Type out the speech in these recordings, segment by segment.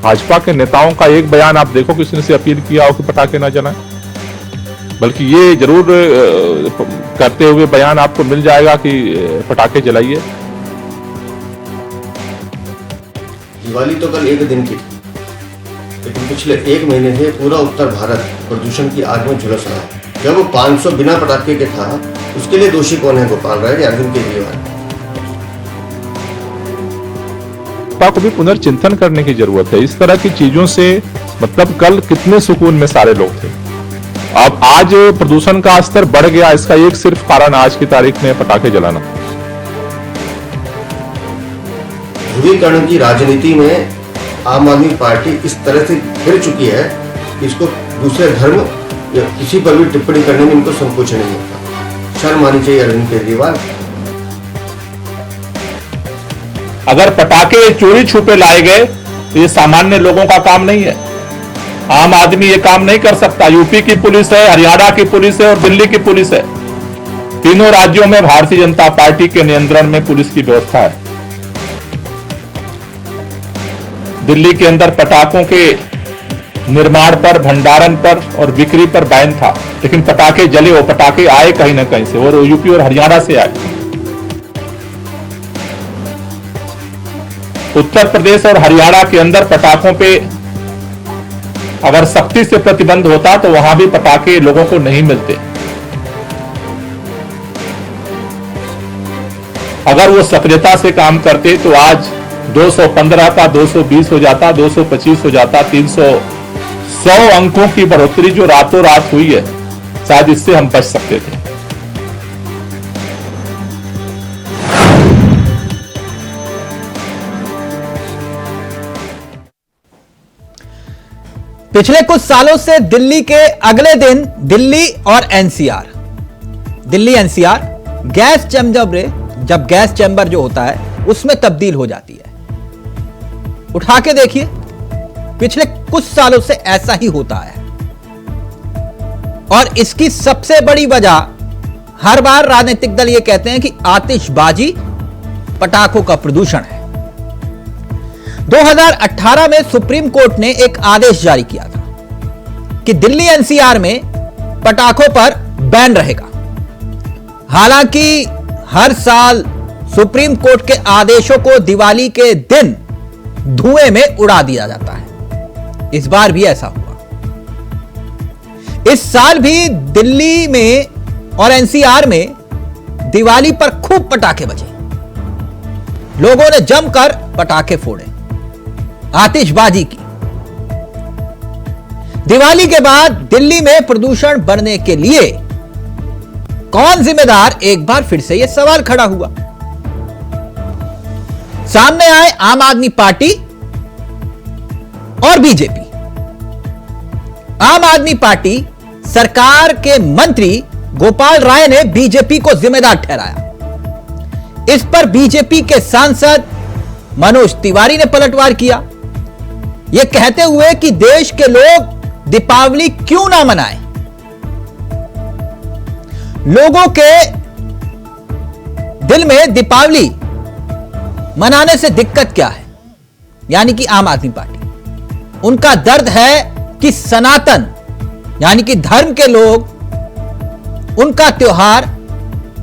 भाजपा के नेताओं का एक बयान आप देखो किसी ने से अपील किया हो कि पटाखे ना जलाएं, बल्कि ये जरूर करते हुए बयान आपको मिल जाएगा कि पटाखे जलाइए। दिवाली तो कल एक दिन की थी, लेकिन पिछले एक महीने से पूरा उत्तर भारत प्रदूषण की आग में झुलस रहा है। जब वो 500 बिना पटाखे के था, उसके लिए दोषी कौन है? गोपाल राय या अरविंद केजरीवाल? को भी पुनर्चिंतन करने की जरूरत है। इस तरह की चीजों से मतलब कल कितने सुकून में सारे लोग थे, अब आज प्रदूषण का स्तर बढ़ गया। इसका एक सिर्फ कारण आज की तारीख में पटाखे जलाना। ध्रुवीकरण की राजनीति में आम आदमी पार्टी इस तरह से घिर चुकी है कि इसको दूसरे धर्म या किसी पर भी टिप्पणी करने में इनको संकोच नहीं होता। शर्म आनी चाहिए अरविंद केजरीवाल। अगर पटाखे चोरी छुपे लाए गए तो ये सामान्य लोगों का काम नहीं है। आम आदमी ये काम नहीं कर सकता। यूपी की पुलिस है, हरियाणा की पुलिस है और दिल्ली की पुलिस है। तीनों राज्यों में भारतीय जनता पार्टी के नियंत्रण में पुलिस की व्यवस्था है। दिल्ली के अंदर पटाखों के निर्माण पर, भंडारण पर और बिक्री पर बैन था, लेकिन पटाखे जले। वो पटाखे आए कहीं ना कहीं से, और यूपी और हरियाणा से आए। उत्तर प्रदेश और हरियाणा के अंदर पटाखों पे अगर सख्ती से प्रतिबंध होता तो वहां भी पटाखे लोगों को नहीं मिलते। अगर वो सक्रियता से काम करते तो आज 215 का 220 हो जाता, 225 हो जाता, 100 अंकों की बढ़ोतरी जो रातों रात हुई है, शायद इससे हम बच सकते थे। पिछले कुछ सालों से दिल्ली के अगले दिन दिल्ली और NCR, Delhi NCR gas chamber, जब गैस चैम्बर जो होता है उसमें तब्दील हो जाती है। उठा के देखिए, पिछले कुछ सालों से ऐसा ही होता है। और इसकी सबसे बड़ी वजह, हर बार राजनीतिक दल ये कहते हैं कि आतिशबाजी, पटाखों का प्रदूषण है। 2018 में सुप्रीम कोर्ट ने एक आदेश जारी किया था कि दिल्ली एनसीआर में पटाखों पर बैन रहेगा। हालांकि हर साल सुप्रीम कोर्ट के आदेशों को दिवाली के दिन धुएं में उड़ा दिया जाता है। इस बार भी ऐसा हुआ। इस साल भी दिल्ली में और एनसीआर में दिवाली पर खूब पटाखे बजे। लोगों ने जमकर पटाखे फोड़े, आतिशबाजी की। दिवाली के बाद दिल्ली में प्रदूषण बढ़ने के लिए कौन जिम्मेदार? एक बार फिर से यह सवाल खड़ा हुआ। सामने आए आम आदमी पार्टी और बीजेपी। आम आदमी पार्टी सरकार के मंत्री गोपाल राय ने बीजेपी को जिम्मेदार ठहराया। इस पर बीजेपी के सांसद मनोज तिवारी ने पलटवार किया, यह कहते हुए कि देश के लोग दीपावली क्यों ना मनाएं। लोगों के दिल में दीपावली मनाने से दिक्कत क्या है? यानी कि आम आदमी पार्टी, उनका दर्द है कि सनातन यानी कि धर्म के लोग उनका त्योहार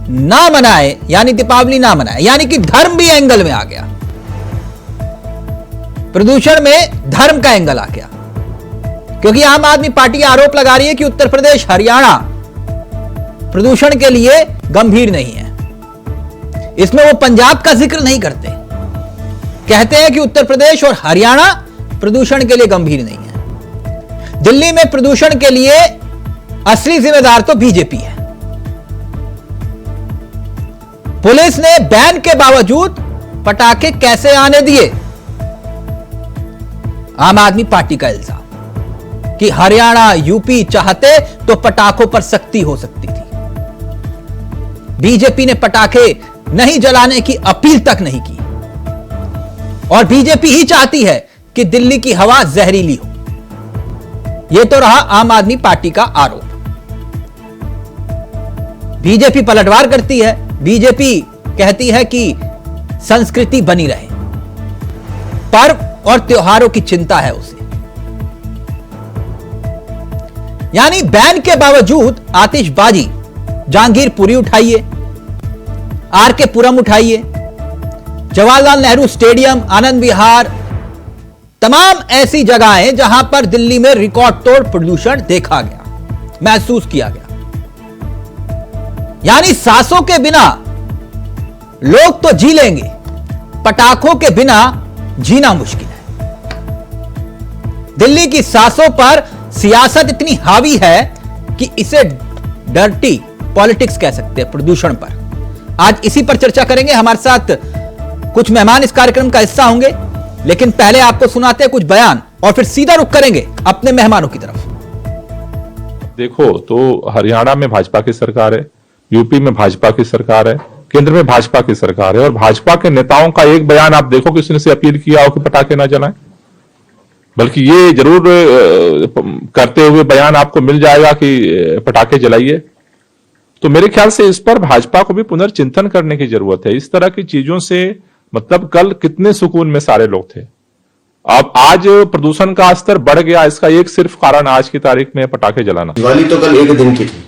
ना मनाए, यानी दीपावली ना मनाए, यानी कि धर्म भी एंगल में आ गया। प्रदूषण में धर्म का एंगल आ गया, क्योंकि आम आदमी पार्टी आरोप लगा रही है कि उत्तर प्रदेश, हरियाणा प्रदूषण के लिए गंभीर नहीं है। इसमें वो पंजाब का जिक्र नहीं करते, कहते हैं कि उत्तर प्रदेश और हरियाणा प्रदूषण के लिए गंभीर नहीं है। दिल्ली में प्रदूषण के लिए असली जिम्मेदार तो बीजेपी है। पुलिस ने बैन के बावजूद पटाखे कैसे आने दिए? आम आदमी पार्टी का इल्जाम कि हरियाणा, यूपी चाहते तो पटाखों पर सख्ती हो सकती थी। बीजेपी ने पटाखे नहीं जलाने की अपील तक नहीं की, और बीजेपी ही चाहती है कि दिल्ली की हवा जहरीली हो। यह तो रहा आम आदमी पार्टी का आरोप। बीजेपी पलटवार करती है। बीजेपी कहती है कि संस्कृति बनी रहे, पर्व और त्योहारों की चिंता है उसे। यानी बैन के बावजूद आतिशबाजी जहांगीरपुरी उठाइए, आरके पुरम उठाइए, जवाहरलाल नेहरू स्टेडियम, आनंद विहार, तमाम ऐसी जगहें जहां पर दिल्ली में रिकॉर्ड तोड़ प्रदूषण देखा गया, महसूस किया गया। यानी सांसों के बिना लोग तो जी लेंगे, पटाखों के बिना जीना मुश्किल है। दिल्ली की सांसों पर सियासत इतनी हावी है कि इसे डर्टी पॉलिटिक्स कह सकते हैं, प्रदूषण पर। आज इसी पर चर्चा करेंगे। हमारे साथ कुछ मेहमान इस कार्यक्रम का हिस्सा होंगे, लेकिन पहले आपको सुनाते हैं कुछ बयान और फिर सीधा रुख करेंगे अपने मेहमानों की तरफ। देखो, तो हरियाणा में भाजपा की सरकार है, यूपी में भाजपा की सरकार है, केंद्र में भाजपा की सरकार है, और भाजपा के नेताओं का एक बयान आप देखो किसी ने से अपील किया हो कि पटाखे ना जलाएं, बल्कि ये जरूर करते हुए बयान आपको मिल जाएगा कि पटाखे जलाइए। तो मेरे ख्याल से इस पर भाजपा को भी पुनर्चिंतन करने की जरूरत है। इस तरह की चीजों से मतलब कल कितने सुकून में सारे लोग थे, अब आज प्रदूषण का स्तर बढ़ गया। इसका एक सिर्फ कारण आज की तारीख में पटाखे जलाना। दिवाली तो कल एक दिन की थी,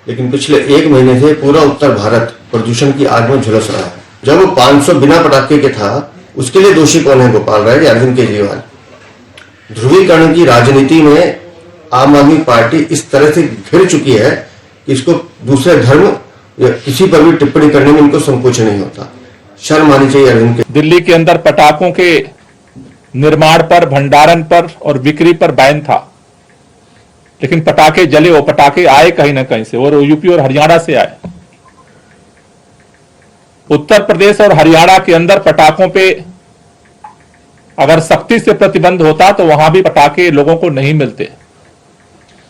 लेकिन पिछले एक महीने से पूरा उत्तर भारत प्रदूषण की आग में झुलस रहा है। जब वो 500 बिना पटाखे के था, उसके लिए दोषी कौन है? गोपाल राय या अरविंद केजरीवाल? ध्रुवीकरण की राजनीति में आम आदमी पार्टी इस तरह से घिर चुकी है कि इसको दूसरे धर्म या किसी पर भी टिप्पणी करने में इनको संकोच नहीं होता। शर्म आनी चाहिए अरविंद के। दिल्ली के अंदर पटाखों के निर्माण पर, भंडारण पर और बिक्री पर बैन था, लेकिन पटाखे जले। वो पटाखे आए कहीं ना कहीं से, और यूपी और हरियाणा से आए। उत्तर प्रदेश और हरियाणा के अंदर पटाखों पे अगर सख्ती से प्रतिबंध होता तो वहां भी पटाखे लोगों को नहीं मिलते।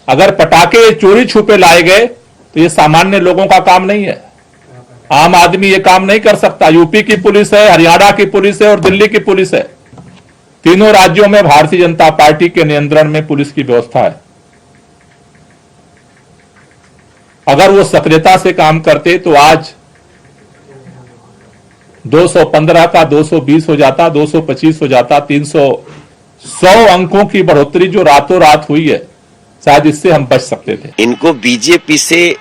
अगर पटाखे चोरी छुपे लाए गए तो ये सामान्य लोगों का काम नहीं है। आम आदमी ये काम नहीं कर सकता। यूपी की पुलिस है, हरियाणा की पुलिस है और दिल्ली की पुलिस है। तीनों राज्यों में भारतीय जनता पार्टी के नियंत्रण में पुलिस की व्यवस्था है। अगर वो सक्रियता से काम करते तो आज 215 का 220 हो जाता, 225 हो जाता, 100 अंकों की बढ़ोतरी जो रातों रात हुई है, शायद इससे हम बच सकते थे। इनको बीजेपी से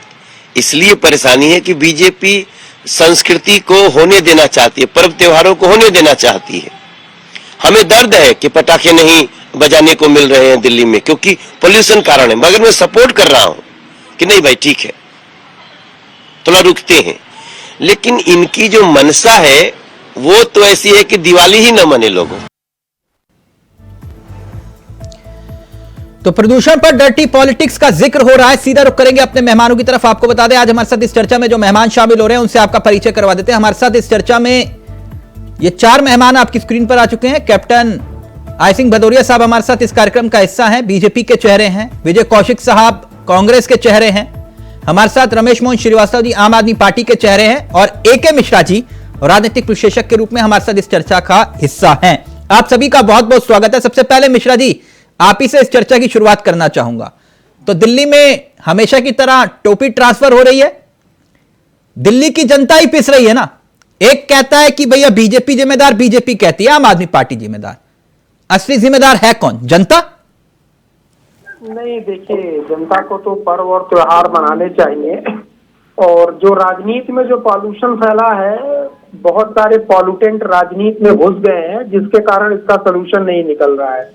इसलिए परेशानी है कि बीजेपी संस्कृति को होने देना चाहती है, पर्व त्योहारों को होने देना चाहती है। हमें दर्द है कि पटाखे नहीं बजाने को मिल रहे हैं दिल्ली में, क्योंकि पोल्यूशन कारण है। मगर मैं सपोर्ट कर रहा हूं कि नहीं भाई ठीक है, थोड़ा रुकते हैं। लेकिन इनकी जो मनसा है वो तो ऐसी है कि दिवाली ही न मने लोगों। तो प्रदूषण पर डर्टी पॉलिटिक्स का जिक्र हो रहा है। सीधा रुख करेंगे अपने मेहमानों की तरफ। आपको बता दें आज हमारे साथ इस चर्चा में जो मेहमान शामिल हो रहे हैं उनसे आपका परिचय करवा देते हैं। हमारे साथ इस चर्चा में ये 4 मेहमान आपकी स्क्रीन पर आ चुके हैं। कैप्टन आई सिंह भदौरिया साहब हमारे साथ इस कार्यक्रम का हिस्सा हैं, बीजेपी के चेहरे हैं। विजय कौशिक साहब कांग्रेस के चेहरे हैं। हमारे साथ रमेश मोहन श्रीवास्तव जी आम आदमी पार्टी के चेहरे हैं, और AK मिश्रा जी राजनीतिक विश्लेषक के रूप में हमारे साथ इस चर्चा का हिस्सा हैं। आप सभी का बहुत बहुत स्वागत है। सबसे पहले मिश्रा जी, आप ही से इस चर्चा की शुरुआत करना चाहूंगा। तो दिल्ली में हमेशा की तरह टोपी ट्रांसफर हो रही है, दिल्ली की जनता ही पिस रही है ना। एक कहता है कि भैया बीजेपी जिम्मेदार, बीजेपी कहती है आम आदमी पार्टी जिम्मेदार। असली जिम्मेदार है कौन? जनता? नहीं, देखिए, जनता को तो पर्व और त्योहार मनाने चाहिए, और जो राजनीति में जो पॉल्यूशन फैला है, बहुत सारे पॉल्यूटेंट राजनीति में घुस गए हैं, जिसके कारण इसका सोल्यूशन नहीं निकल रहा है।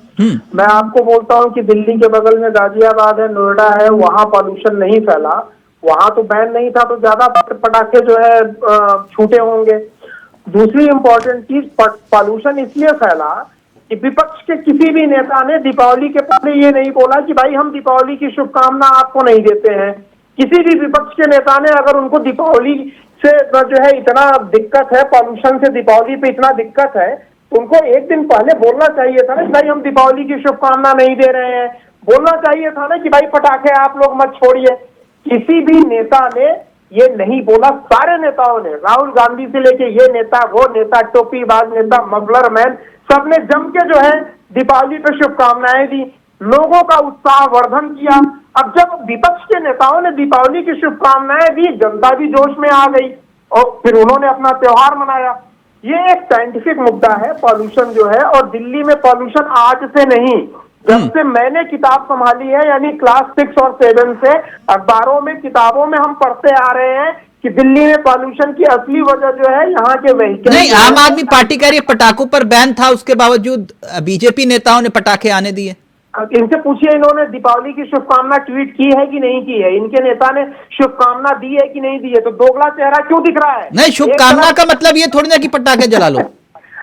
मैं आपको बोलता हूं कि दिल्ली के बगल में गाजियाबाद है, नोएडा है, वहां पॉल्यूशन नहीं फैला। वहां तो बैन नहीं था, तो ज्यादा पटाखे जो है छूटे होंगे। दूसरी इम्पोर्टेंट चीज, पॉल्यूशन इसलिए फैला कि विपक्ष के किसी भी नेता ने दीपावली के पहले ये नहीं बोला कि भाई हम दीपावली की शुभकामना आपको नहीं देते हैं। किसी भी विपक्ष के नेता ने, अगर उनको दीपावली से जो है इतना दिक्कत है, पॉल्यूशन से दीपावली पे इतना दिक्कत है, तो उनको एक दिन पहले बोलना चाहिए था ना भाई हम दीपावली की शुभकामना नहीं दे रहे हैं। बोलना चाहिए था ना कि भाई पटाखे आप लोग मत छोड़िए। किसी भी नेता ने ये नहीं बोला। सारे नेताओं ने, राहुल गांधी से लेके ये नेता, वो नेता, टोपीबाज नेता, मफलर मैन, सबने जम के जो है दीपावली पे शुभकामनाएं दी, लोगों का उत्साह वर्धन किया। अब जब विपक्ष के नेताओं ने दीपावली की शुभकामनाएं दी, जनता भी जोश में आ गई और फिर उन्होंने अपना त्योहार मनाया। ये एक साइंटिफिक मुद्दा है पॉल्यूशन जो है, और दिल्ली में पॉल्यूशन आज से नहीं, जब से मैंने किताब संभाली है, यानी क्लास 6 और 7 से अखबारों में किताबों में हम पढ़ते आ रहे हैं कि दिल्ली में पॉल्यूशन की असली वजह जो है यहाँ के व्हीकल। नहीं, आम आदमी पार्टी कह रही है पटाखों पर बैन था, उसके बावजूद बीजेपी नेताओं ने पटाखे आने दिए। इनसे पूछिए इन्होंने दीपावली की शुभकामना ट्वीट की है कि नहीं की है, इनके नेता ने शुभकामना दी है कि नहीं दी है, तो दोगला चेहरा क्यों दिख रहा है? नहीं, शुभकामना का मतलब ये थोड़ी ना कि पटाखे जला लो।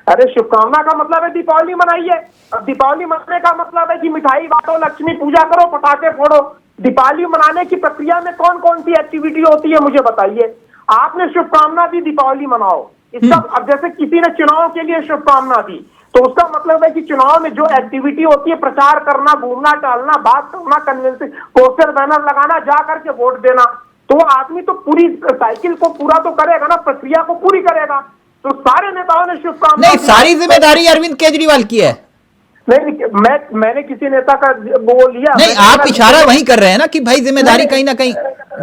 अरे शुभकामना का मतलब है दीपावली मनाइए, अब दीपावली मनाने का मतलब है कि मिठाई बांटो, लक्ष्मी पूजा करो, पटाखे फोड़ो। दीपावली मनाने की प्रक्रिया में कौन कौन सी एक्टिविटी होती है मुझे बताइए। आपने शुभकामना दी, दीपावली मनाओ, इसका अब जैसे किसी ने चुनाव के लिए शुभकामना दी, तो उसका मतलब है कि चुनाव में जो एक्टिविटी होती है, प्रचार करना, घूमना टहलना, बात करना, कन्विंसिंग, पोस्टर बैनर लगाना, जा करके वोट देना, तो आदमी तो पूरी साइकिल को पूरा तो करेगा ना, प्रक्रिया को पूरी करेगा। तो सारे नेताओं ने शुभकामना। नहीं, सारी जिम्मेदारी अरविंद केजरीवाल की है। नहीं, मैंने किसी नेता का वो लिया नहीं, आप इशारा वही कर रहे हैं ना कि भाई जिम्मेदारी कहीं ना कहीं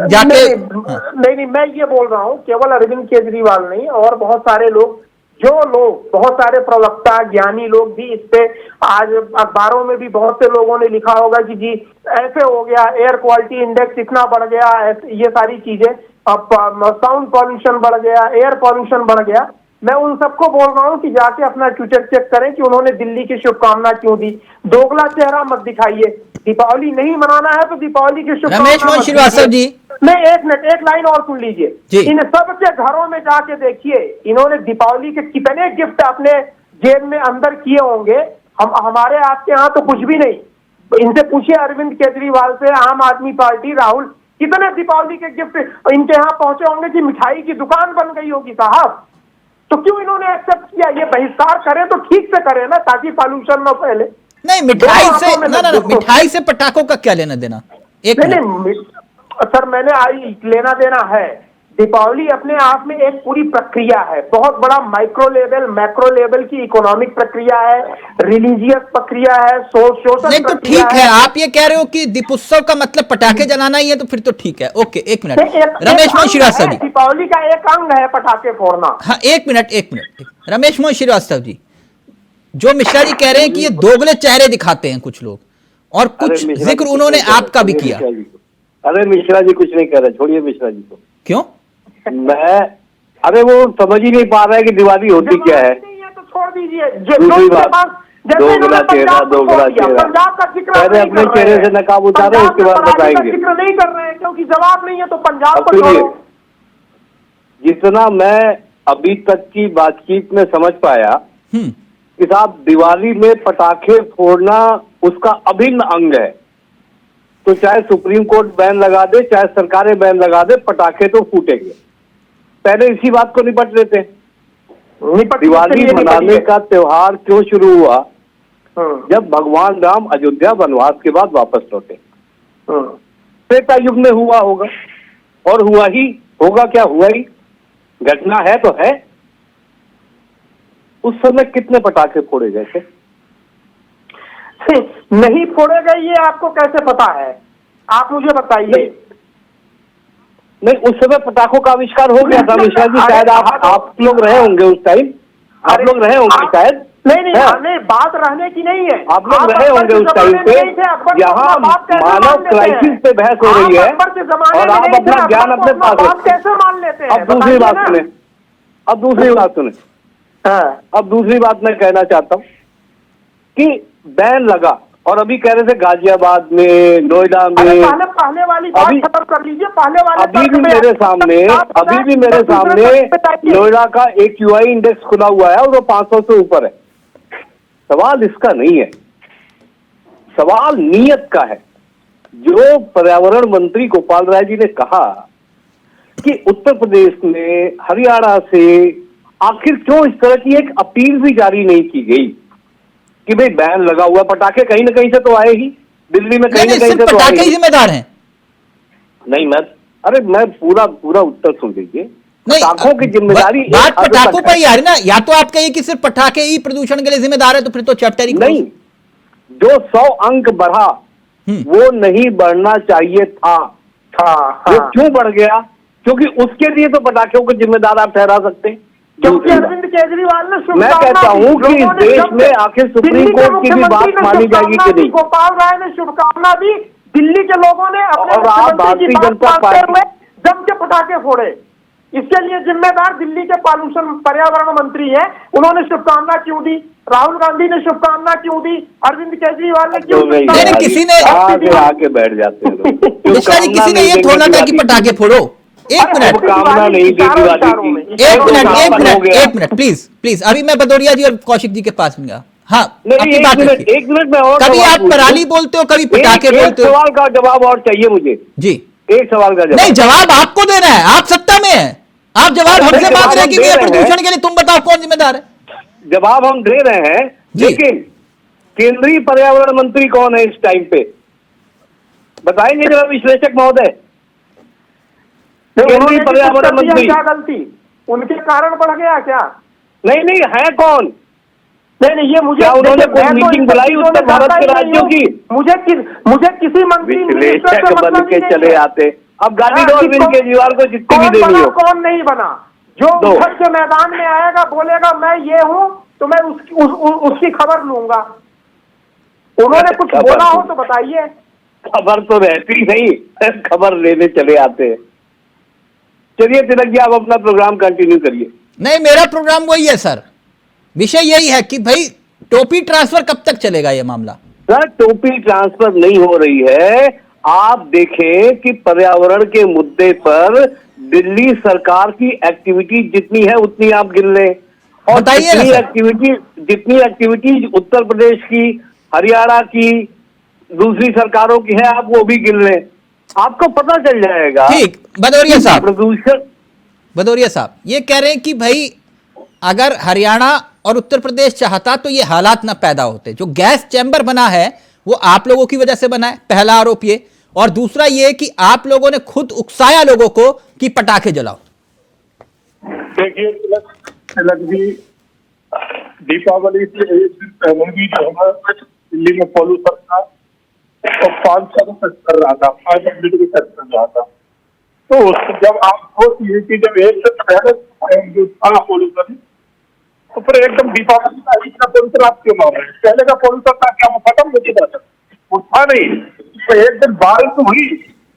जाके। नहीं, मैं ये बोल रहा हूँ केवल अरविंद केजरीवाल नहीं, और बहुत सारे लोग, बहुत सारे प्रवक्ता, ज्ञानी लोग भी इस पे, आज अखबारों में भी बहुत से लोगों ने लिखा होगा कि जी ऐसे हो गया, एयर क्वालिटी इंडेक्स इतना बढ़ गया, ये सारी चीजें, अब साउंड पॉल्यूशन बढ़ गया, एयर पॉल्यूशन बढ़ गया। मैं उन सबको बोल रहा हूँ कि जाके अपना ट्विटर चेक करें कि उन्होंने दिल्ली की शुभकामना क्यों दी। दोगला चेहरा मत दिखाइए, दीपावली नहीं मनाना है तो दीपावली की शुभकामना। रमेश मोहन श्रीवास्तव जी, नहीं, एक मिनट, एक लाइन और सुन लीजिए। इन सबके घरों में जाके देखिए, इन्होंने दीपावली के कितने गिफ्ट अपने जेब में अंदर किए होंगे। हमारे आपके यहाँ तो कुछ भी नहीं। इनसे पूछिए अरविंद केजरीवाल से, आम आदमी पार्टी, राहुल, कितने दीपावली के गिफ्ट इनके यहाँ पहुंचे होंगे कि मिठाई की दुकान बन गई होगी साहब। तो क्यों इन्होंने एक्सेप्ट किया? ये बहिष्कार करें तो ठीक से करें ना, ताकि पॉल्यूशन न फैले। नहीं, मिठाई से मिठाई से पटाखों का क्या लेना देना? नहीं, सर, मैंने आई लेना देना है। दीपावली अपने आप में एक पूरी प्रक्रिया है, बहुत बड़ा माइक्रो लेवल, मैक्रो लेवल की इकोनॉमिक प्रक्रिया है, रिलीजियस प्रक्रिया है, सोशल। नहीं तो ठीक है, आप ये कह रहे हो कि दीपोत्सव का मतलब पटाखे जलाना ही है, तो फिर तो ठीक है। ओके, एक मिनट, रमेश मोहन श्रीवास्तव जी, दीपावली का एक अंग है पटाखे फोड़ना। हाँ, एक मिनट, रमेश मोहन श्रीवास्तव जी, जो मिश्रा जी कह रहे हैं कि ये दोगले चेहरे दिखाते हैं कुछ लोग, और कुछ जिक्र उन्होंने आपका भी किया। अरे मिश्रा जी कुछ नहीं कर रहे, छोड़िए मिश्रा जी को। क्यों? अरे वो समझ ही नहीं पा रहा है कि दिवाली होती क्या है। तो छोड़ दीजिए। दूसरी बात, दोगला चेहरा, पंजाब का जिक्र पहले अपने चेहरे से नकाब उतारे, उसके बाद बताएंगे। जिक्र नहीं कर रहे हैं क्योंकि जवाब नहीं है, तो पंजाब को छोड़ो। जितना मैं अभी तक की बातचीत में समझ पाया कि साहब दिवाली में पटाखे फोड़ना उसका अभिन्न अंग है, तो चाहे सुप्रीम कोर्ट बैन लगा दे, चाहे सरकारें बैन लगा दे, पटाखे तो फूटेंगे। पहले इसी बात को निपट लेते हैं। दिवाली मनाने का त्योहार क्यों शुरू हुआ? जब भगवान राम अयोध्या वनवास के बाद वापस लौटे, त्रेता युग में हुआ होगा, और हुआ ही होगा, क्या हुआ ही, घटना है तो है। उस समय कितने पटाखे फोड़े गए थे? नहीं फोड़े गए, ये आपको कैसे पता है? आप मुझे बताइए। नहीं, उस समय पटाखों का आविष्कार हो गया था मिश्रा जी, शायद आप लोग रहे होंगे उस टाइम, आप लोग रहे होंगे शायद। नहीं, बात रहने की नहीं है, आप लोग रहे होंगे उस टाइम पे। यहाँ मानव क्राइसिस पे बहस हो रही है और आप अपना ज्ञान अपने पास कैसे मान लेते हैं? अब दूसरी बात सुने, अब दूसरी बात मैं कहना चाहता हूँ कि बैन लगा, और अभी कह रहे थे गाजियाबाद में, नोएडा में, पहले वाली बात खत्म कर लीजिए। पहले वाले अभी भी मेरे सामने नोएडा का एक यूआई इंडेक्स खुला हुआ है और वो 500 से ऊपर है। सवाल इसका नहीं है, सवाल नीयत का है। जो पर्यावरण मंत्री गोपाल राय जी ने कहा कि उत्तर प्रदेश में, हरियाणा से आखिर क्यों इस तरह की एक अपील भी जारी नहीं की गई कि भाई बैन लगा हुआ, पटाखे कहीं ना कहीं से तो आए ही, दिल्ली में कहीं ना कहीं से तो आए। पटाखे ही जिम्मेदार हैं। नहीं, मैं पूरा उत्तर सुन लीजिए। पटाखों की जिम्मेदारी बात पटाखों पर ही आ रही ना, या तो आप कहिए कि सिर्फ पटाखे ही प्रदूषण के लिए जिम्मेदार है, तो फिर तो चैप्टर ही नहीं। जो 100 अंक बढ़ा वो नहीं बढ़ना चाहिए था। वो क्यों बढ़ गया? क्योंकि उसके लिए तो पटाखों को जिम्मेदार आप ठहरा सकते हैं। क्योंकि अरविंद केजरीवाल ने मैं कहता हूं कि इस देश में आखिर सुप्रीम कोर्ट की भी बात मानी जाएगी कि नहीं। गोपाल राय ने शुभकामना दी, दिल्ली के लोगों ने अपने और आप भारतीय जनता पार्टी जम के पटाखे फोड़े। इसके लिए जिम्मेदार दिल्ली के पॉल्यूशन पर्यावरण मंत्री हैं, उन्होंने शुभकामना क्यों दी? राहुल गांधी ने शुभकामना क्यों दी? अरविंद केजरीवाल ने क्यों? किसी ने आके बैठ जाते हैं मिश्रा जी, किसी ने ये थोड़ा था कि पटाखे फोड़ो। एक मिनट, शुभकामना नहीं दी। एक मिनट प्लीज। अभी मैं भदौरिया जी और कौशिक जी के पास में गया। हाँ, एक मिनट में और कभी आप पराली बोलते हो, कभी पटाखे बोलते हो। सवाल का जवाब और चाहिए मुझे जी। एक सवाल का जवाब। नहीं, जवाब आपको देना है, आप सत्ता में हैं। आप जवाब हमसे मांग रहे हैं कि प्रदूषण के लिए तुम बताओ कौन जिम्मेदार है। जवाब हम दे रहे हैं, लेकिन केंद्रीय पर्यावरण मंत्री कौन है इस टाइम पे? बताएंगे जरा विश्लेषक महोदय। केंद्रीय पर्यावरण मंत्री क्या गलती उनके कारण बढ़ गया क्या? नहीं है कौन? नहीं, ये मुझे उन्होंने कोई मीटिंग बुलाई उत्तर भारत के राज्यों की? मुझे किसी मंत्री विश्लेषक बन के चले आते। अब गाड़ी दो अरविंद केजरीवाल को जितनी भी देनी हो। कौन नहीं बना? जो उधर के मैदान में आएगा बोलेगा मैं ये हूं, तो मैं उसकी खबर लूंगा। उन्होंने कुछ बोला हो तो बताइए। खबर तो रहती नहीं, खबर लेने चले आते हैं। चलिए तिलक जी, आप अपना प्रोग्राम कंटिन्यू करिए। नहीं, मेरा प्रोग्राम वही है सर। विषय यही है कि भाई टोपी ट्रांसफर कब तक चलेगा ये मामला? सर, टोपी ट्रांसफर नहीं हो रही है। आप देखें कि पर्यावरण के मुद्दे पर दिल्ली सरकार की एक्टिविटी जितनी है उतनी आप गिन लें, और जितनी एक्टिविटीज उत्तर प्रदेश की, हरियाणा की, दूसरी सरकारों की है, आप वो भी गिन लें, आपको पता चल जाएगा। ठीक, भदौरिया साहब, प्रदूषण भदौरिया साहब ये कह रहे हैं कि भाई अगर हरियाणा और उत्तर प्रदेश चाहता तो ये हालात ना पैदा होते। जो गैस चैम्बर बना है वो आप लोगों की वजह से बना है, पहला आरोप ये। और दूसरा ये कि आप लोगों ने खुद उकसाया लोगों को कि पटाखे जलाओ। देखिए तिलक जी, दीपावली से एक दिन पहले भी जो है दिल्ली में पॉल्यूशन था और 500 तक कर रहा था, 500 डिग्री तक कर रहा था। तो जब आप सोचिए कि जब एक दिन पहले जो था पॉल्यूशन, तो फिर एकदम दीपावली का इतना पॉल्यूशन आप क्यों मार रहे हैं? पहले का पॉल्यूशन था क्या वो खत्म हो चुका था? वो था नहीं, तो एक दिन बारिश हुई,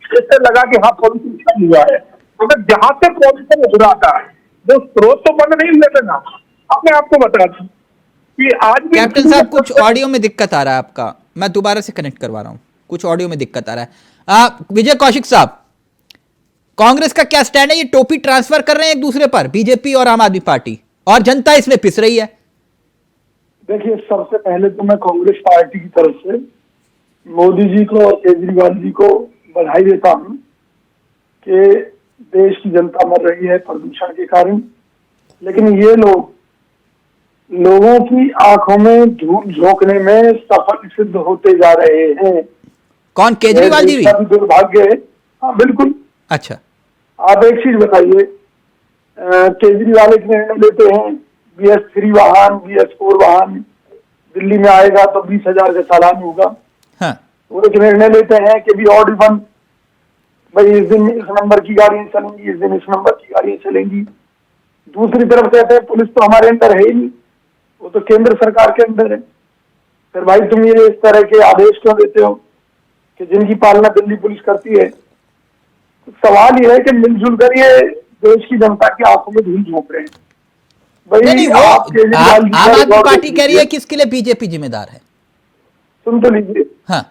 इससे लगा कि हाँ पॉल्यूशन कम हुआ है। मगर जहाँ से पॉल्यूशन हो रहा था वो स्रोत तो बंद नहीं हुए थे ना। अब मैं आपको बता दूं कि आज भी कैप्टन साहब कुछ ऑडियो में दिक्कत आ रहा है आपका, मैं दोबारा से कनेक्ट करवा रहा हूं, कुछ ऑडियो में दिक्कत आ रहा है। विजय कौशिक साहब, कांग्रेस का क्या स्टैंड है? ये टोपी ट्रांसफर कर रहे हैं एक दूसरे पर, बीजेपी और आम आदमी पार्टी, और जनता इसमें पिस रही है। देखिए, सबसे पहले तो मैं कांग्रेस पार्टी की तरफ से मोदी जी को और केजरीवाल जी को बधाई देता हूं कि देश की जनता मर रही है प्रदूषण के कारण, लेकिन ये लोगों की आंखों में धूल झोंकने में सफल सिद्ध होते जा रहे हैं। कौन, केजरीवाल जी? भी दुर्भाग्य है। हाँ बिल्कुल। अच्छा, आप एक चीज बताइए, केजरीवाल एक निर्णय लेते हैं BS3 वाहन, BS4 वाहन दिल्ली में आएगा तो 20,000 का चालान होगा। हाँ। वो एक निर्णय लेते हैं कि भी ऑड इवन, भाई इस दिन इस नंबर की गाड़ियां चलेंगी, इस दिन इस नंबर की गाड़ियां चलेंगी। दूसरी तरफ कहते हैं पुलिस तो हमारे अंदर है ही नहीं, वो तो केंद्र सरकार के अंदर है। फिर भाई तुम ये इस तरह के आदेश क्यों देते हो कि जिनकी पालना दिल्ली पुलिस करती है? तो सवाल ये है कि मिलजुल कर ये देश की जनता की आंखों में धूल झोंक रहे हैं। नहीं, वो आम आदमी पार्टी कह रही है कि इसके लिए बीजेपी जिम्मेदार है। सुन तो लीजिए। हाँ।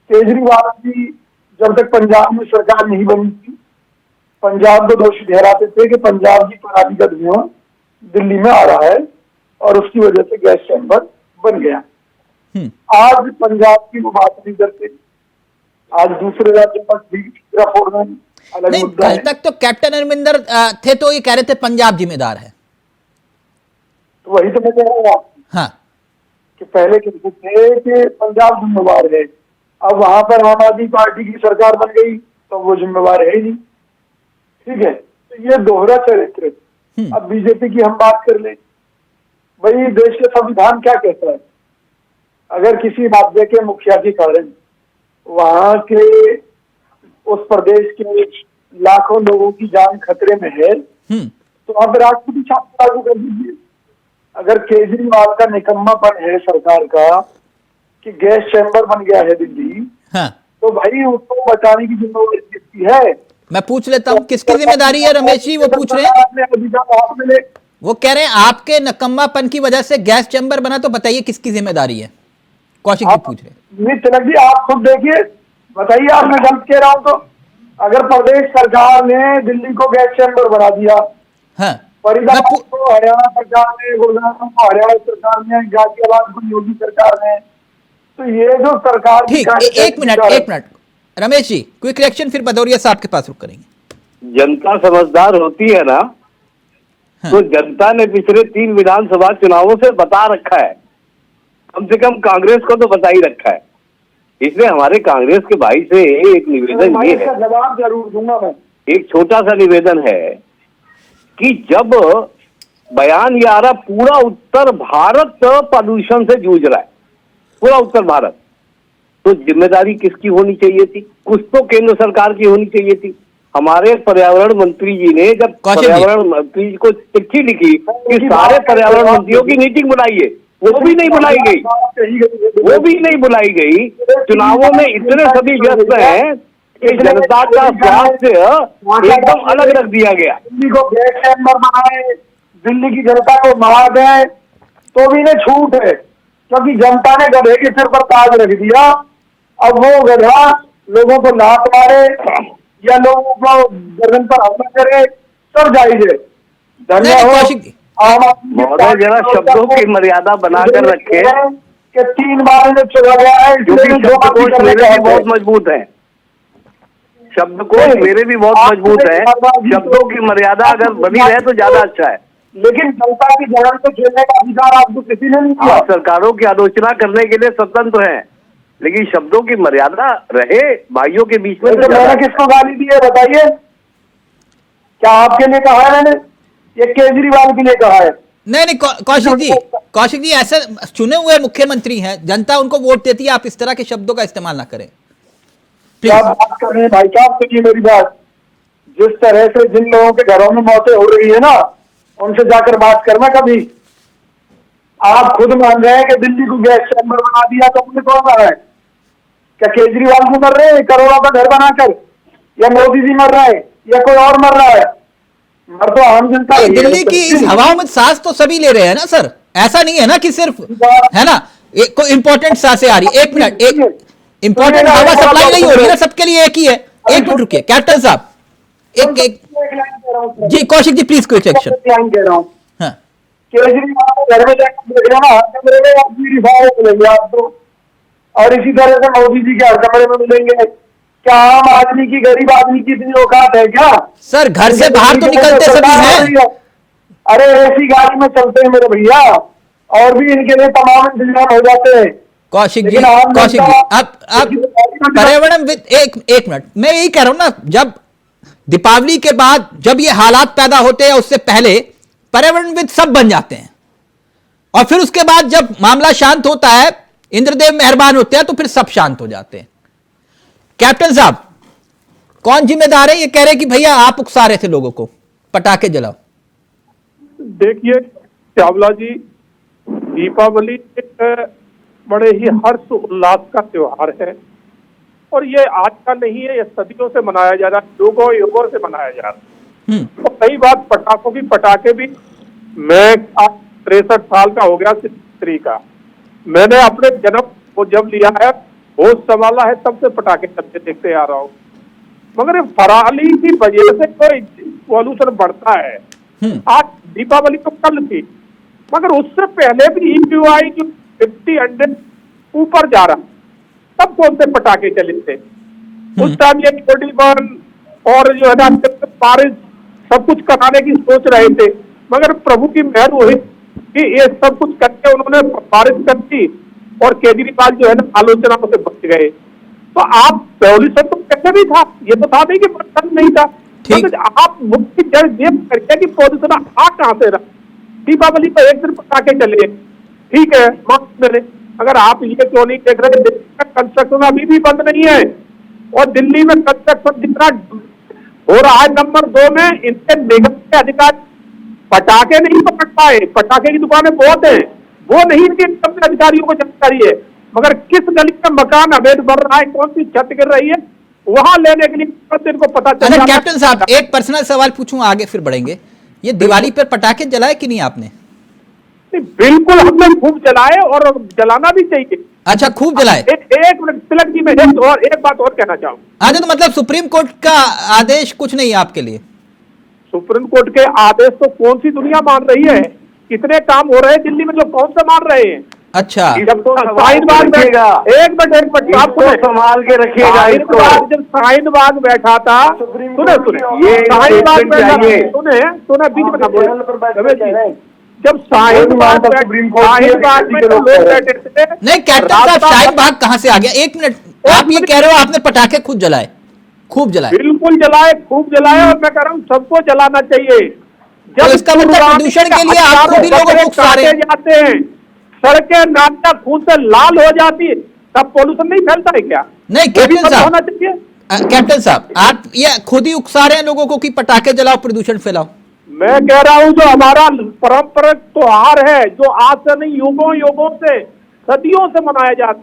केजरीवाल जी जब तक पंजाब में सरकार नहीं बनी थी, पंजाब को दोषी ठहराते थे कि पंजाब की पराली का धुआं दिल्ली में आ रहा है और उसकी वजह से गैस चैम्बर बन गया। आज पंजाब की वो बात नहीं करते, आज दूसरे राज्यों पर फोड़ रहे हैं। अलग मुद्दा है। कल तक तो कैप्टन अमरिंदर थे तो ये कह रहे थे पंजाब जिम्मेदार है। तो वही तो मैं कह रहा हूँ आपको। हाँ। कि पहले कहते थे कि पंजाब जिम्मेवार है, अब वहां पर आम आदमी पार्टी की सरकार बन गई तो वो जिम्मेवार है ही नहीं। ठीक है, तो ये दोहरा चरित्र। अब बीजेपी की हम बात कर लें, भाई देश का संविधान क्या कहता है? अगर किसी राज्य के मुखिया के कारण वहां के उस प्रदेश के लाखों लोगों की जान खतरे में है तो आप राष्ट्रपति शासन लागू कर दीजिए। अगर केजरीवाल का निकम्मापन है सरकार का कि गैस चैम्बर बन गया है दिल्ली, हाँ, तो भाई उसको बचाने की जिम्मेदारी किसकी है? मैं पूछ लेता हूं किसकी जिम्मेदारी है रमेश जी, वो पूछ रहे हैं, वो कह रहे हैं आपके नकम्मापन की वजह से गैस चैम्बर बना, तो बताइए किसकी जिम्मेदारी है? कौशिक जी पूछ रहे हैं। तिलक जी आप खुद देखिए, बताइए आप, मैं गलत कह रहा हूं तो? अगर प्रदेश सरकार ने दिल्ली को गैस चैम्बर बना दिया, हाँ, फरीदाबाद को हरियाणा सरकार ने, गुड़गांव को हरियाणा सरकार ने, गाजियाबाद को योगी सरकार ने, तो ये जो सरकार ठीक, एक minute Ramesh ji, quick reaction, फिर भदौरिया साहब के पास रुक करेंगे। जनता समझदार होती है ना, हाँ। तो जनता ने पिछले 3 विधानसभा चुनावों से बता रखा है, कम से कम कांग्रेस को तो बता ही रखा है। इसलिए हमारे कांग्रेस के भाई से एक निवेदन ये है, जवाब जरूर दूंगा मैं, एक छोटा सा निवेदन है कि जब बयान ये आ रहा पूरा उत्तर भारत प्रदूषण से जूझ रहा है, पूरा उत्तर भारत, तो जिम्मेदारी किसकी होनी चाहिए थी? कुछ तो केंद्र सरकार की होनी चाहिए थी। हमारे पर्यावरण मंत्री जी ने जब पर्यावरण मंत्री जी को चिट्ठी लिखी कि सारे पर्यावरण मंत्रियों की मीटिंग बुलाइए, वो भी नहीं बुलाई गई, वो भी नहीं बुलाई गई। चुनावों में इतने सभी व्यस्त हैं कि जनता का स्वास्थ्य एकदम अलग रख दिया गया। दिल्ली को गैस चैम्बर बनाए, दिल्ली की जनता को मार दें, तो भी इन्हें छूट है, क्योंकि जनता ने गधे के सिर पर ताज रख दिया। अब वो गधा लोगों को लात मारे या लोगों को गर्दन पर हमला करे, सब जायज है। धन्यवाद। महोदय जरा शब्दों की मर्यादा बनाकर रखे कि 3 बार इन्हें चुना गया है, क्योंकि शब्दकोश मेरे भी बहुत मजबूत है, शब्दकोश मेरे भी बहुत मजबूत है। शब्दों की मर्यादा अगर बनी रहे तो ज्यादा अच्छा है। लेकिन जनता की जान को खेलने का अधिकार आपको किसी ने नहीं दिया। आप सरकारों की आलोचना करने के लिए स्वतंत्र हैं, लेकिन शब्दों की मर्यादा रहे भाइयों के बीच में। तो मैंने किसको गाली दी है बताइए? क्या आपके लिए कहा है मैंने? ये केजरीवाल के लिए कहा है? नहीं, कौशिक जी ऐसा चुने हुए मुख्यमंत्री हैं, जनता उनको वोट देती है, आप इस तरह के शब्दों का इस्तेमाल ना करें। क्या बात कर रहे हैं भाई साहब? सुनिए मेरी बात, जिस तरह से जिन लोगों के घरों में मौतें हो रही है ना, उनसे जाकर बात करना कभी। आप खुद मान रहे हैं कि दिल्ली को गैस चैम्बर बना दिया, तो उन्हें कौन मर रहा है? क्या केजरीवाल को मर रहे हैं करोड़ों का घर बनाकर, या मोदी जी मर रहा है, या कोई और मर रहा है? मर तो आम जनता है। दिल्ली की इस हवाओं में सांस तो सभी ले रहे हैं ना सर, ऐसा नहीं है ना कि सिर्फ है ना कोई इंपॉर्टेंट सांसें आ रही है। एक मिनट, एक इंपॉर्टेंट हवा सप्लाई नहीं हो रही है ना, सबके लिए एक ही है। एक मिनट रुकिए कैप्टन साहब, एक जी Kaushik ji please quick action. कह रहा हूँ, केजरीवाल घर में जाकर देख रहे ना, हर कमरे में आप रिफॉर्म मिलेंगे आपको, और इसी तरह से मोदी जी के हर कमरे में मिलेंगे। क्या आम आदमी की, गरीब आदमी की इतनी औकात है क्या? सर घर से बाहर तो निकलते सभी हैं। अरे ऐसी गाड़ी में चलते हैं मेरे भैया, और भी इनके लिए तमाम इंतजाम हो जाते हैं। कौशिक जी आप पर्यावरण एक मिनट, मैं यही कह रहा हूं ना, जब दीपावली के बाद जब ये हालात पैदा होते हैं, उससे पहले पर्यावरणविद सब बन जाते हैं, और फिर उसके बाद जब मामला शांत होता है, इंद्रदेव मेहरबान होते हैं, तो फिर सब शांत हो जाते हैं। कैप्टन साहब कौन जिम्मेदार है? ये कह रहे कि भैया आप उकसा रहे थे लोगों को, पटाखे जलाओ। देखिए चावला जी, दीपावली एक बड़े ही हर्ष उल्लास का त्योहार है, और ये आज का नहीं है, ये सदियों से मनाया जा रहा है, युगों से मनाया जा रहा है। और कई बात पटाखों की, पटाखे भी, मैं आज 63 साल का हो गया, 63 का, मैंने अपने जन्म को जब लिया है, होश संभाला है, तब से पटाखे चलते देखते आ रहा हूँ। मगर पराली की वजह से कोई पॉल्यूशन बढ़ता है। आज दीपावली तो कल थी, मगर उससे पहले भी EQI जो 50-100 ऊपर जा रहा, तब कौन से पटाखे चले थे? उस टाइम ये 41 और जो है ना बारिश सब कुछ कराने की सोच रहे थे, मगर प्रभु की मेहर हुई कि ये सब कुछ करके उन्होंने बारिश कर दी, और केजरीवाल जो है ना आलोचनाओं से बच गए। तो आप पॉल्यूशन तो कैसे भी था, ये तो था नहीं कि बर्तन नहीं था, तो आप मुख्य जड़ ये करके कि पॉल्यूशन आ कहां से रहा? दीपावली पर एक दिन पटाखे चले, ठीक है, मैंने, अगर आप ये क्यों नहीं देख रहे? कंस्ट्रक्शन अभी भी बंद नहीं है, और दिल्ली में कंस्ट्रक्शन जितना हो रहा है, नंबर 2 में इनके निगम के अधिकारी पटाखे नहीं पकड़ पाए, पटाखे की दुकानें बहुत है, वो नहीं इनके अधिकारियों को जानकारी है, मगर किस गली में मकान अवैध बन रहा है, कौन सी छत गिर रही है, वहां लेने के लिए इनको पता चल अच्छा जाना। कैप्टन साहब, एक पर्सनल सवाल पूछूं, आगे फिर बढ़ेंगे। ये दिवाली पर पटाखे जलाए कि नहीं आपने? बिल्कुल हमने खूब जलाए और जलाना भी चाहिए। अच्छा, खूब जलाए। एक मिनट तिलक जी, मैं एक बात और कहना चाहूंगा। अच्छा, तो मतलब सुप्रीम कोर्ट का आदेश कुछ नहीं है आपके लिए? सुप्रीम कोर्ट के आदेश तो कौन सी दुनिया मान रही है? कितने काम हो रहे हैं दिल्ली में जो कौन से मान रहे हैं? अच्छा, जब तो शाहीनबाग बैठेगा, एक मिनट आपको संभाल के रखिएगा। जब शाहीनबाग बैठा था, सुने शाहीनबाग बैठा, सुने बीच में ना बोले। जब शाहीनबाग में लोग बैठे थे, नहीं कैप्टन साहब, शाहीनबाग कहां से आ गया? एक मिनट, आप ये कह रहे हो आपने पटाखे खुद जलाए? खूब जलाए? बिल्कुल जलाए, खूब जलाए, और मैं कह रहा हूँ सबको जलाना चाहिए। तो इसका मतलब प्रदूषण के लिए आप भी लोगों को उकसा रहे हैं। जाते हैं, सड़कें नालियां खून से लाल हो जाती है, तब पोल्यूशन नहीं फैलता है क्या? नहीं कैप्टन साहब, होना चाहिए। कैप्टन साहब, आप ये खुद ही उकसा रहे हैं लोगों को कि पटाखे जलाओ, प्रदूषण फैलाओ। मैं कह रहा हूं जो हमारा परंपरागत त्योहार है, जो आज से नहीं युगों युगों से, सदियों से मनाया जाता,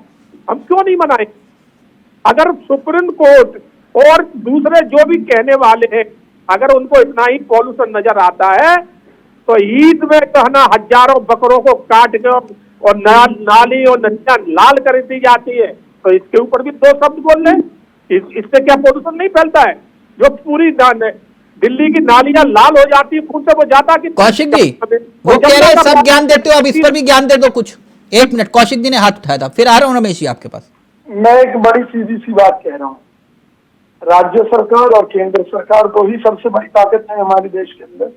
हम क्यों नहीं मनाए? अगर सुप्रीम कोर्ट और दूसरे जो भी कहने वाले हैं, अगर उनको इतना ही पॉल्यूशन नजर आता है, तो ईद में जो है ना हजारों बकरों को काट के और नाली और नदियां लाल कर दी जाती है, तो इसके ऊपर भी दो शब्द बोल लें। इससे क्या पॉल्यूशन नहीं फैलता है? जो पूरी दिल्ली की नालियां लाल हो जाती है खून से, वो जाता कि कौशिक जी, वो कह रहे हैं सब ज्ञान देते हो, अब इस पर भी ज्ञान दे दो कुछ। एक मिनट, कौशिक जी ने हाथ उठाया था, फिर आ रहा हूं रमेश जी आपके पास। मैं एक बड़ी सीधी सी बात कह रहा हूँ, राज्य सरकार और केंद्र सरकार को ही सबसे बड़ी ताकत है हमारे देश के अंदर।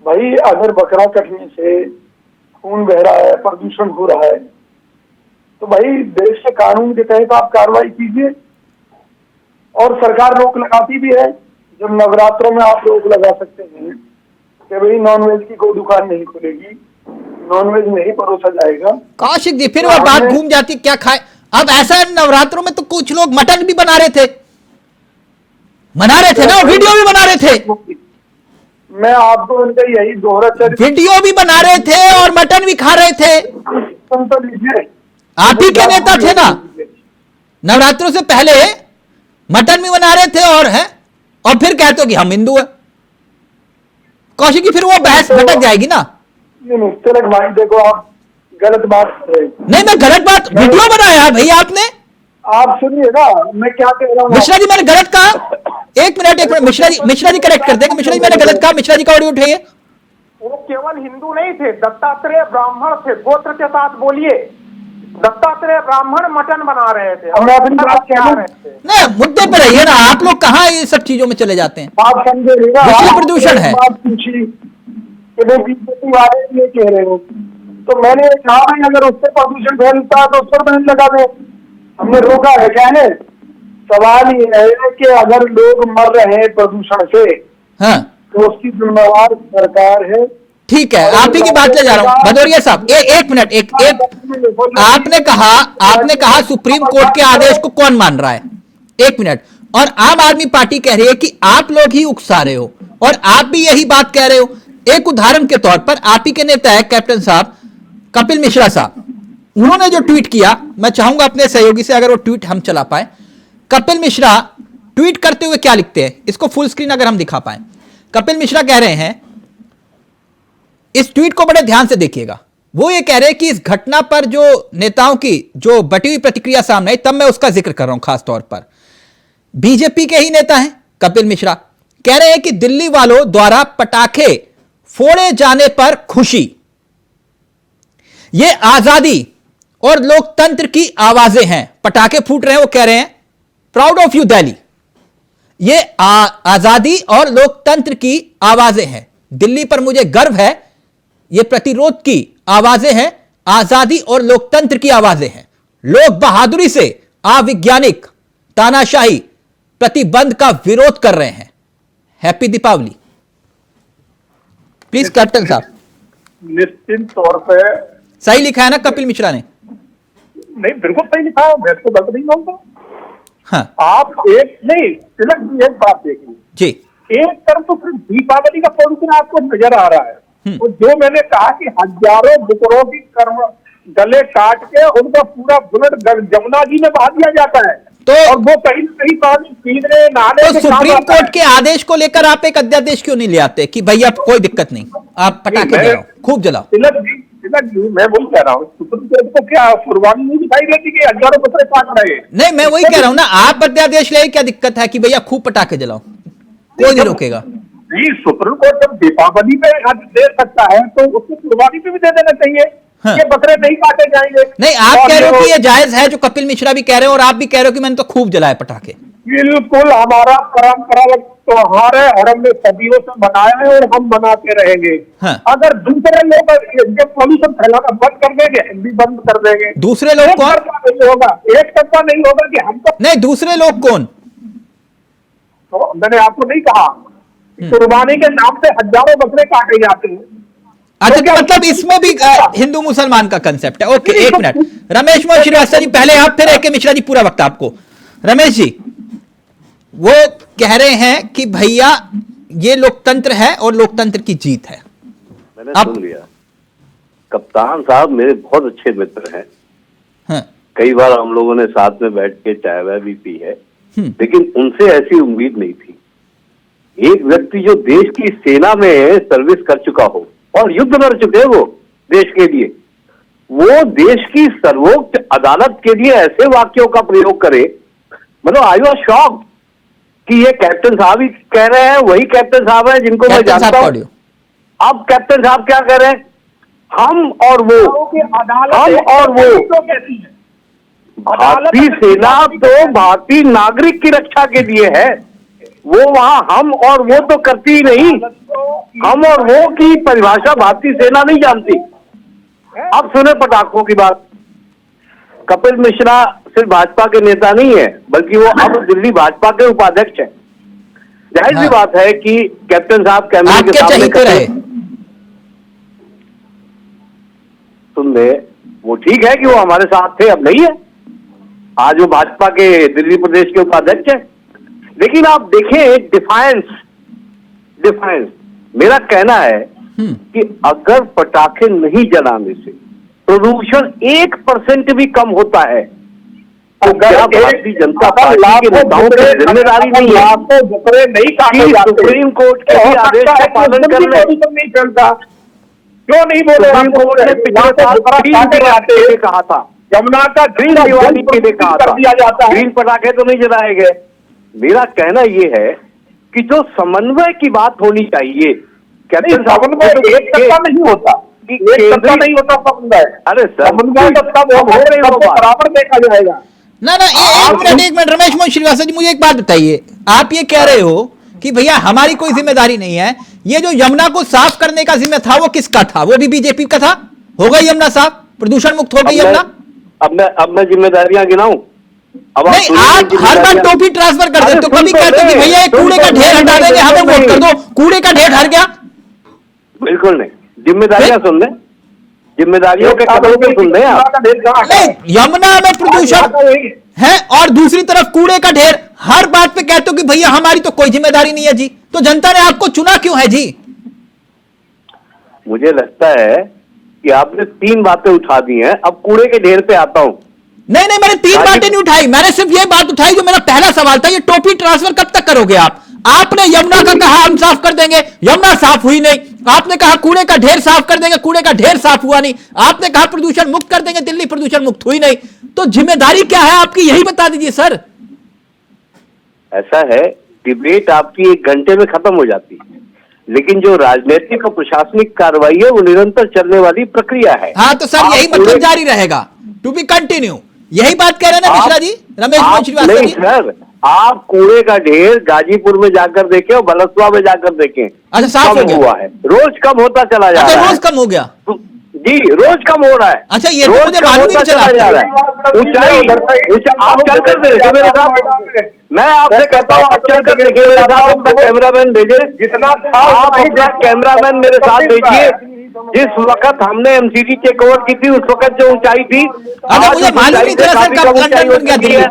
भाई अगर बकरा कटने से खून बह रहा है, प्रदूषण हो रहा है, तो भाई देश के कानून के तहत आप कार्रवाई कीजिए। और सरकार रोक लगाती भी है, जब नवरात्रों में आप रोक लगा सकते हैं कि भाई नॉनवेज की कोई दुकान नहीं खुलेगी, नॉनवेज नहीं परोसा जाएगा। कौशिक जी, फिर वो बात घूम जाती, क्या खाए? अब ऐसा है, नवरात्रों में तो कुछ लोग मटन भी बना रहे थे ना, वीडियो भी बना रहे थे। मैं आपको उनका यही दोहरा चरित्र, वीडियो भी बना रहे थे और मटन भी खा रहे थे। तो लीजिए, आप ही के नेता थे ना, नवरात्रों से पहले मटन भी बना रहे थे और फिर कहते हो कि हम हिंदू हैं। कौशिक जी, फिर वो बहस भटक जाएगी ना। तिलक भाई देखो, आप गलत बात कर रहे हैं। नहीं, मैं गलत बात, वीडियो बनाया भैया आपने। आप सुनिए ना, मैं क्या कह रहा हूँ। मिश्रा जी, मैंने गलत कहा? एक मिनट, मिश्रा जी करेक्ट कर देंगे। मिश्रा जी, मैंने गलत कहा? मिश्रा जी का ऑडियो उठाइए। वो केवल हिंदू नहीं थे, दत्तात्रेय ब्राह्मण थे। गोत्र के साथ बोलिए, दत्तात्रेय ब्राह्मण मटन बना रहे थे। मैं अपनी बात कह रहा हूं। नहीं, मुद्दे पे रहिए ना, आप लोग कहाँ ये सब चीजों में चले जाते हैं? आप समझे ना, विश्व प्रदूषण है। बात पूछी कि भाई बीजेपी वाले ये कह रहे हो, तो मैंने कहा भाई अगर उससे प्रदूषण फैलता है तो उस पर बैन लगा दो। हमने रोका है क्या है? सवाल ये है कि अगर लोग मर रहे हैं प्रदूषण से, हाँ, तो उसकी जिम्मेवार सरकार है। ठीक है, आप ही की बात ले जा रहा हूं। भदौरिया साहब, एक मिनट, एक आपने कहा सुप्रीम कोर्ट के आदेश को कौन मान रहा है? एक मिनट। और आम आदमी पार्टी कह रही है कि आप लोग ही उकसा रहे हो, और आप भी यही बात कह रहे हो। एक उदाहरण के तौर पर आप ही के नेता है कैप्टन साहब, कपिल मिश्रा साहब, उन्होंने जो ट्वीट किया, मैं चाहूंगा अपने सहयोगी से अगर वो ट्वीट हम चला पाए। कपिल मिश्रा ट्वीट करते हुए क्या लिखते हैं, इसको फुल स्क्रीन अगर हम दिखा पाए। कपिल मिश्रा कह रहे हैं, इस ट्वीट को बड़े ध्यान से देखिएगा। वो ये कह रहे हैं कि इस घटना पर जो नेताओं की जो बटी हुई प्रतिक्रिया सामने आई, तब मैं उसका जिक्र कर रहा हूं खास तौर पर। बीजेपी के ही नेता हैं कपिल मिश्रा, कह रहे हैं कि दिल्ली वालों द्वारा पटाखे फोड़े जाने पर खुशी, ये आजादी और लोकतंत्र की आवाजें हैं। पटाखे फूट रहे हैं, वो कह रहे हैं प्राउड ऑफ यू दिल्ली, ये आजादी और लोकतंत्र की आवाजें हैं। दिल्ली पर मुझे गर्व है, ये प्रतिरोध की आवाजें हैं, आजादी और लोकतंत्र की आवाजें हैं। लोग बहादुरी से अवैज्ञानिक तानाशाही प्रतिबंध का विरोध कर रहे हैं। हैप्पी दीपावली। प्लीज कैप्टन साहब। निश्चित तौर पे सही लिखा है ना कपिल मिश्रा ने? नहीं, बिल्कुल सही लिखा है, मैं इसको गलत नहीं कहूंगा। हाँ, आप एक नहीं, तिलक जी एक बात देखिए जी, एक तरफ तो फिर दीपावली का पॉल्यूशन आपको नजर आ रहा है, तो जो मैंने कहा कि हजारों बुकरों की कर्म गले काट के उनका पूरा बुलेट जमुना जी में बहा दिया जाता है, तो और वो कहीं न कहीं पानी पीने नहाने तो के काम सुप्रीम आता है। कोर्ट के आदेश को लेकर आप एक अध्यादेश क्यों नहीं ले आते कि भैया कोई दिक्कत नहीं, आप पटाखे मैं- जलाओ, खूब जलाओ? तिलक जी, मैं वही कह रहा हूँ, सुप्रीम कोर्ट को क्या कुर्बानी नहीं दिखाई देती कि हजारों बकरे काट रहे हैं? नहीं, मैं वही कह रहा हूं ना, आप अध्यादेश ले, क्या दिक्कत है कि भैया खूब पटाखे जलाओ, कोई नहीं रोकेगा। नहीं, सुप्रीम कोर्ट जब दीपावली पे दे सकता है तो उसको कुर्बानी पे भी दे देना चाहिए। हाँ। ये बकरे नहीं काटे जाएंगे। नहीं, आप और कह रहे हो जो- कि ये जायज है जो कपिल मिश्रा भी कह रहे हो, और आप भी कह रहे हो कि मैंने तो खूब जलाए पटाखे। बिल्कुल हमारा परंपरागत त्योहार है और हमने सदियों से मनाया है और हम मनाते रहेंगे। हाँ। अगर दूसरे लोग जब पॉल्यूशन फैलाना बंद कर देंगे, हम भी बंद कर देंगे। दूसरे लोग एक कौन? तरफा नहीं होगा, एक तरफा नहीं होगा कि हम नहीं, दूसरे लोग कौन? तो मैंने आपको नहीं कहा, कुर्बानी के नाम से हजारों बकरे काटे जाते हैं। अच्छा, तो क्या मतलब इसमें भी हिंदू मुसलमान का कंसेप्ट है। ओके, एक मिनट, रमेश मोहन श्रीवास्तव जी पहले आप, फिर AK मिश्रा जी, पूरा वक्त आपको। रमेश जी, वो कह रहे हैं कि भैया ये लोकतंत्र है और लोकतंत्र की जीत है। मैंने अब- सुन लिया। कप्तान साहब मेरे बहुत अच्छे मित्र हैं, हाँ, कई बार हम लोगों ने साथ में बैठ के चाय वाय भी पी है, लेकिन उनसे ऐसी उम्मीद नहीं थी। एक व्यक्ति जो देश की सेना में सर्विस कर चुका हो और युद्ध लड़ चुके वो देश के लिए, वो देश की सर्वोच्च अदालत के लिए ऐसे वाक्यों का प्रयोग करे, मतलब आई वाज शॉक्ड कि ये कैप्टन साहब ही कह रहे हैं, वही कैप्टन साहब हैं जिनको मैं कैप्टन साहब जानता का हूं। ऑडियो। अब कैप्टन साहब क्या कह रहे हैं? हम और वो, हम और वो। तो कैसी है? भारतीय सेना तो भारतीय नागरिक की रक्षा के लिए है, वो वहां हम और वो तो करती ही नहीं। हम और वो की परिभाषा भारतीय सेना नहीं जानती। अब सुने पटाखों की बात। कपिल मिश्रा सिर्फ भाजपा के नेता नहीं है, बल्कि वो अब दिल्ली भाजपा के उपाध्यक्ष हैं। जाहिर सी हाँ। बात है कि कैप्टन साहब कैमरे आपके के सामने चहेते रहे। सुन ले, वो ठीक है कि वो हमारे साथ थे, अब नहीं है। आज वो भाजपा के दिल्ली प्रदेश के उपाध्यक्ष हैं। लेकिन आप देखें डिफाइंस, मेरा कहना है कि अगर पटाखे नहीं जलाने से प्रदूषण 1% भी कम होता है, तो क्या भारतीय जनता पार्टी के नेताओं की जिम्मेदारी नहीं है बकरे नहीं काटे कि जाते? सुप्रीम कोर्ट के भी आदेश का पालन कर ले? नहीं चलता, क्यों नहीं बोले? सुप्रीम कोर्ट ने पिछले साल ग्रीन दिवाली के लिए कहा था, यमुना का ग्रीन दिवाली के लिए कहा कर दिया जाता था, है। ग्रीन पटाखे तो नहीं जलाए गए। मेरा कहना ये है कि जो समन्वय की बात होनी चाहिए, कैप्टन साहब समन्वय एक तरफा नहीं होता, एक तरफा नहीं होता समन्वय। अरे सर, समन्वय तो तब हो रही हो, बराबर देखा जाएगा। ना ना, एक मिनट रमेश मोहन श्रीवास्तव जी, मुझे एक बात बताइए, आप ये कह रहे हो कि भैया हमारी कोई जिम्मेदारी नहीं है, ये जो यमुना को साफ करने का जिम्मे था वो किसका था? वो भी बीजेपी का था? हो गई यमुना साफ, प्रदूषण मुक्त हो गई यमुना? अब मैं जिम्मेदारियां गिनाऊं? अब नहीं, आप हर बार टोपी ट्रांसफर कर देते हो। कभी कहते हो कि भैया एक कूड़े का ढेर हटा देंगे, हमें वोट कर दो, कूड़े का ढेर हट गया। बिल्कुल नहीं, जिम्मेदारियां सुन लें, जिम्मेदारियों के कदम पे सुन लें आप। नहीं, यमुना में प्रदूषण है और दूसरी तरफ कूड़े का ढेर, हर बात पे कहते हो कि भैया हमारी तो कोई जिम्मेदारी नहीं है जी, तो जनता ने आपको चुना क्यों है जी? मुझे लगता है कि आपने 3 बातें उठा दी हैं, अब कूड़े के ढेर पे आता हूं। नहीं नहीं, मैंने 3 बातें नहीं उठाई, मैंने सिर्फ ये बात उठाई जो मेरा पहला सवाल था, ये टोपी ट्रांसफर कब तक करोगे आप? आपने यमुना का कहा हम साफ कर देंगे, यमुना साफ हुई नहीं। आपने कहा कूड़े का ढेर साफ कर देंगे, कूड़े का ढेर साफ हुआ नहीं। आपने कहा प्रदूषण मुक्त कर देंगे, दिल्ली प्रदूषण मुक्त हुई नहीं। तो जिम्मेदारी क्या है आपकी, यही बता दीजिए सर। ऐसा है, डिबेट आपकी 1 घंटे में खत्म हो जाती है, लेकिन जो राजनीतिक और प्रशासनिक कार्रवाई है वो निरंतर चलने वाली प्रक्रिया है। हाँ तो सर यही मतलब जारी रहेगा, टू बी कंटिन्यू, यही बात कह रहे हैं ना मिश्रा जी, रमेश मोहन श्रीवास्तव नहीं जी? सर, आप कूड़े का ढेर गाजीपुर में जाकर देखें और बलसवा में जाकर देखें, अच्छा, साफ हो कम गया? हुआ है, रोज कम होता चला जा अच्छा, रहा है। रोज कम हो गया? जी, रोज कम हो रहा है। अच्छा, ये तो रोज मुझे कम मालूम ही होता नहीं चला। जा रहा है। आप चल कर देखिए मेरे साथ, मैं आपसे कहता हूँ आप चल कर देखिए मेरे साथ, अपना कैमरामैन भेजिए, जितना आप अपना कैमरामैन मेरे साथ भेजिए। जिस वक्त हमने MCD चेक ओवर की थी, उस वक्त जो ऊंचाई थी, अगर मुझे मालूम नहीं चला सर कब लंदन बन गया दिल्ली,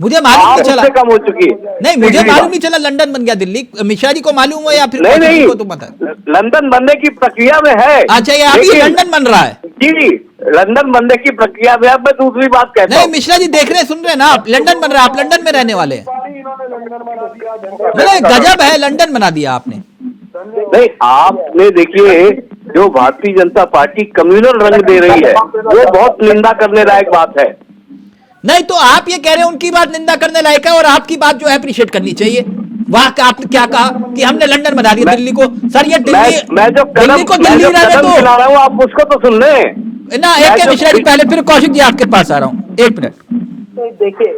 मुझे मालूम नहीं चला, कम हो चुकी है। नहीं मुझे मालूम नहीं चला लंदन बन गया दिल्ली। मिश्रा जी को मालूम हो या फिर नहीं को तो पता है? लंदन बनने की प्रक्रिया में है। अच्छा, ये अभी लंदन बन रहा है? जी, लंदन बनने की प्रक्रिया में। अब मैं दूसरी बात कहता हूँ। नहीं मिश्रा जी देख रहे सुन रहे ना आप, लंदन बन रहा है, आप लंदन में रहने वाले हैं। नहीं गजब है, लंदन बना दिया आपने। नहीं, आपने देखिए जो भारतीय जनता पार्टी कम्युनल रंग दे रही है वो बहुत निंदा करने लायक बात है। नहीं तो आप ये कह रहे हैं उनकी बात निंदा करने लायक है और आपकी बात जो है अप्रिशिएट करनी चाहिए। वाह, आपने क्या कहा कि हमने लंदन बना दिया दिल्ली को। सर ये दिल्ली, मैं जो दिल्ली को दिल्ली रहने दो चला रहा हूँ, आप उसको तो सुन लें ना। एक मिश्रा जी पहले, फिर कौशिक जी आपके पास आ रहा हूँ, 1 मिनट। देखिए,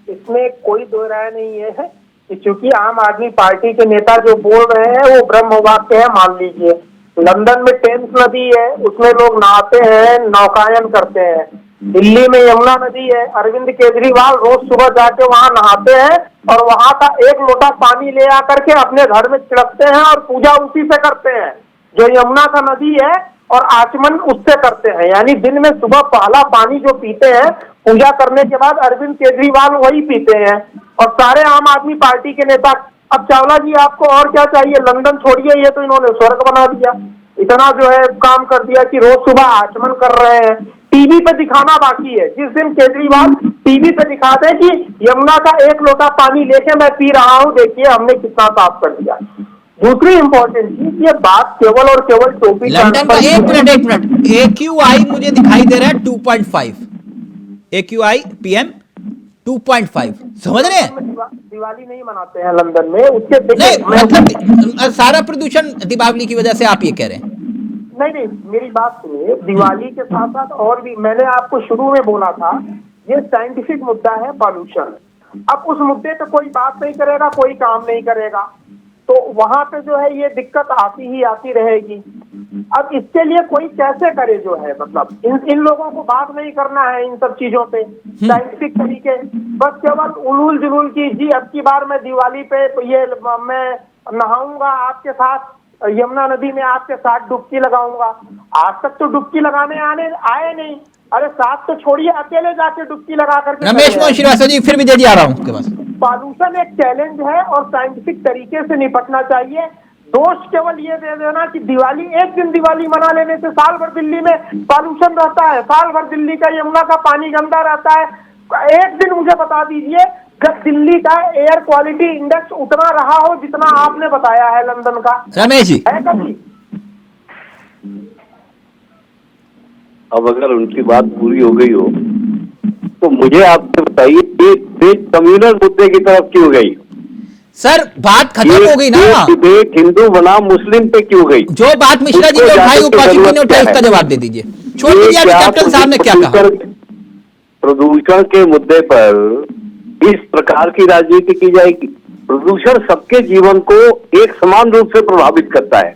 इसमें कोई दो राय नहीं है कि चूंकि आम आदमी पार्टी के नेता जो बोल रहे हैं वो ब्रह्म वाक्य है, मान लीजिए। लंदन में टेम्स नदी है, उसमें लोग नहाते हैं, नौकायन करते हैं। दिल्ली में यमुना नदी है, अरविंद केजरीवाल रोज सुबह जाके वहां नहाते हैं और वहां का 1 लोटा पानी ले आकर के अपने घर में छिड़कते हैं और पूजा उसी से करते हैं, जो यमुना का नदी है, और आचमन उससे करते हैं। यानी दिन में सुबह पहला पानी जो पीते हैं पूजा करने के बाद अरविंद केजरीवाल वही पीते हैं और सारे आम आदमी पार्टी के नेता। अब चावला जी आपको और क्या चाहिए? लंदन छोड़िए, ये तो इन्होंने स्वर्ग बना दिया। इतना जो है काम कर दिया कि रोज सुबह आचमन कर रहे हैं। टीवी पे दिखाना बाकी है, जिस दिन केजरीवाल टीवी पे दिखाते हैं कि यमुना का 1 लोटा पानी लेके मैं पी रहा हूँ, देखिए हमने कितना साफ कर दिया। दूसरी इंपॉर्टेंट चीज, ये बात केवल और केवल टोपी लंदन का 1 मिनट AQI मुझे दिखाई दे रहा है 2.5 AQI PM 2.5, समझ रहे हैं? दिवाली नहीं मनाते हैं लंदन में, उसके नहीं मतलब सारा प्रदूषण दीपावली की वजह से आप ये कह रहे हैं? नहीं, मेरी बात सुनिए। दिवाली के साथ साथ और भी, मैंने आपको शुरू में बोला था, ये साइंटिफिक मुद्दा है पॉल्यूशन। अब उस मुद्दे पे कोई बात नहीं करेगा, कोई काम नहीं करेगा, तो वहां पे जो है ये दिक्कत आती ही आती रहेगी। अब इसके लिए कोई कैसे करे, जो है मतलब इन लोगों को बात नहीं करना है इन सब चीजों पे साइंटिफिक तरीके, बस केवल उलूल जुलूल की जी अब की बार मैं दिवाली पे ये मैं नहाऊंगा आपके साथ, यमुना नदी में आपके साथ डुबकी लगाऊंगा। आज तक तो डुबकी लगाने आए नहीं। अरे साथ तो छोड़िए, अकेले जाके डुबकी लगा करके। रमेश मोहन श्रीवास्तव जी, फिर विजय जी आ रहा हूं आपके पास। पॉल्यूशन एक चैलेंज है और साइंटिफिक तरीके से निपटना चाहिए। दोष केवल ये दे देना कि दिवाली, एक दिन दिवाली मना लेने से साल भर दिल्ली में पॉल्यूशन रहता है, साल भर दिल्ली का यमुना का पानी गंदा रहता है। एक दिन मुझे बता दीजिए जब दिल्ली का एयर क्वालिटी इंडेक्स उतना रहा हो जितना आपने बताया है लंदन का। रमेश जी, है कभी? अब अगर उनकी बात पूरी हो गई हो तो मुझे आपसे बताइए देश कम्युनल मुद्दे की तरफ क्यों गई? सर बात खत्म हो गई ना। डिबेट हिंदू बनाम मुस्लिम पे क्यों गई? जो बात मिश्रा जी ने उठाई, वो कौशिक जी ने उठाई, उसका जवाब दे दीजिए। छोड़ दीजिए, अभी कैप्टन साहब ने क्या कहा। प्रदूषण के मुद्दे पर इस प्रकार की राजनीति की जाएगी? प्रदूषण सबके जीवन को एक समान रूप से प्रभावित करता है,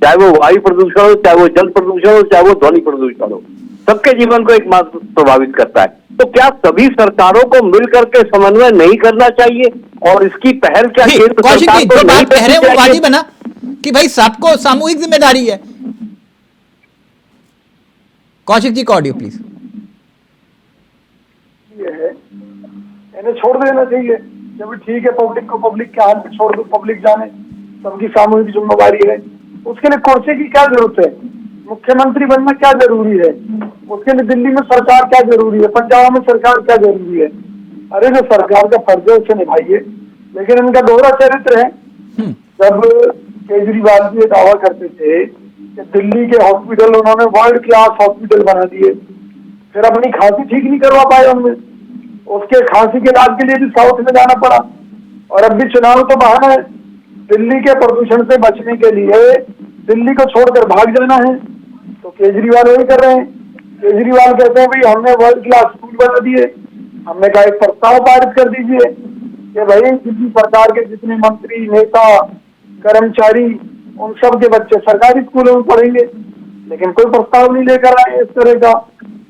चाहे वो वायु प्रदूषण हो, चाहे वो जल प्रदूषण हो, चाहे वो ध्वनि प्रदूषण हो, सबके जीवन को एक मात्र प्रभावित करता है। तो क्या सभी सरकारों को मिलकर के समन्वय नहीं करना चाहिए? और इसकी पहल क्या केंद्र कौशिक सरकार जी को जो नहीं बात कह रहे हैं करनी वो चाहिए? वाजिब है ना कि भाई सबको सामूहिक जिम्मेदारी है। कौशिक जी का ऑडियो प्लीज। ये है, इन्हें छोड़ देना चाहिए। जब ठीक है, पब्लिक को पब्लिक के हाथ में छोड़ दो, पब्लिक जाने, सबकी सामूहिक जिम्मेदारी है। उसके लिए कुर्सी की क्या जरूरत है? मुख्यमंत्री बनना क्या जरूरी है? उसके लिए दिल्ली में सरकार क्या जरूरी है? पंजाब में सरकार क्या जरूरी है? अरे जो सरकार का फर्ज है उसे निभाइए। लेकिन इनका दोहरा चरित्र है। जब केजरीवाल जी दावा करते थे कि दिल्ली के हॉस्पिटल उन्होंने वर्ल्ड क्लास हॉस्पिटल बना दिए, फिर अपनी खांसी ठीक नहीं करवा पाए उनमें, उसके खांसी के इलाज के लिए भी साउथ में जाना पड़ा। और अब भी चुनाव तो बहाना है, दिल्ली के प्रदूषण से बचने के लिए दिल्ली को छोड़कर भाग जाना है। तो केजरीवाल वही कर रहे हैं। केजरीवाल कहते हैं भाई हमने वर्ल्ड क्लास स्कूल बना दिए, हमने कहा एक प्रस्ताव पारित कर दीजिए कि भाई दिल्ली सरकार के जितने मंत्री, नेता, कर्मचारी, उन सब के बच्चे सरकारी स्कूलों में पढ़ेंगे। लेकिन कोई प्रस्ताव नहीं लेकर आए इस तरह का।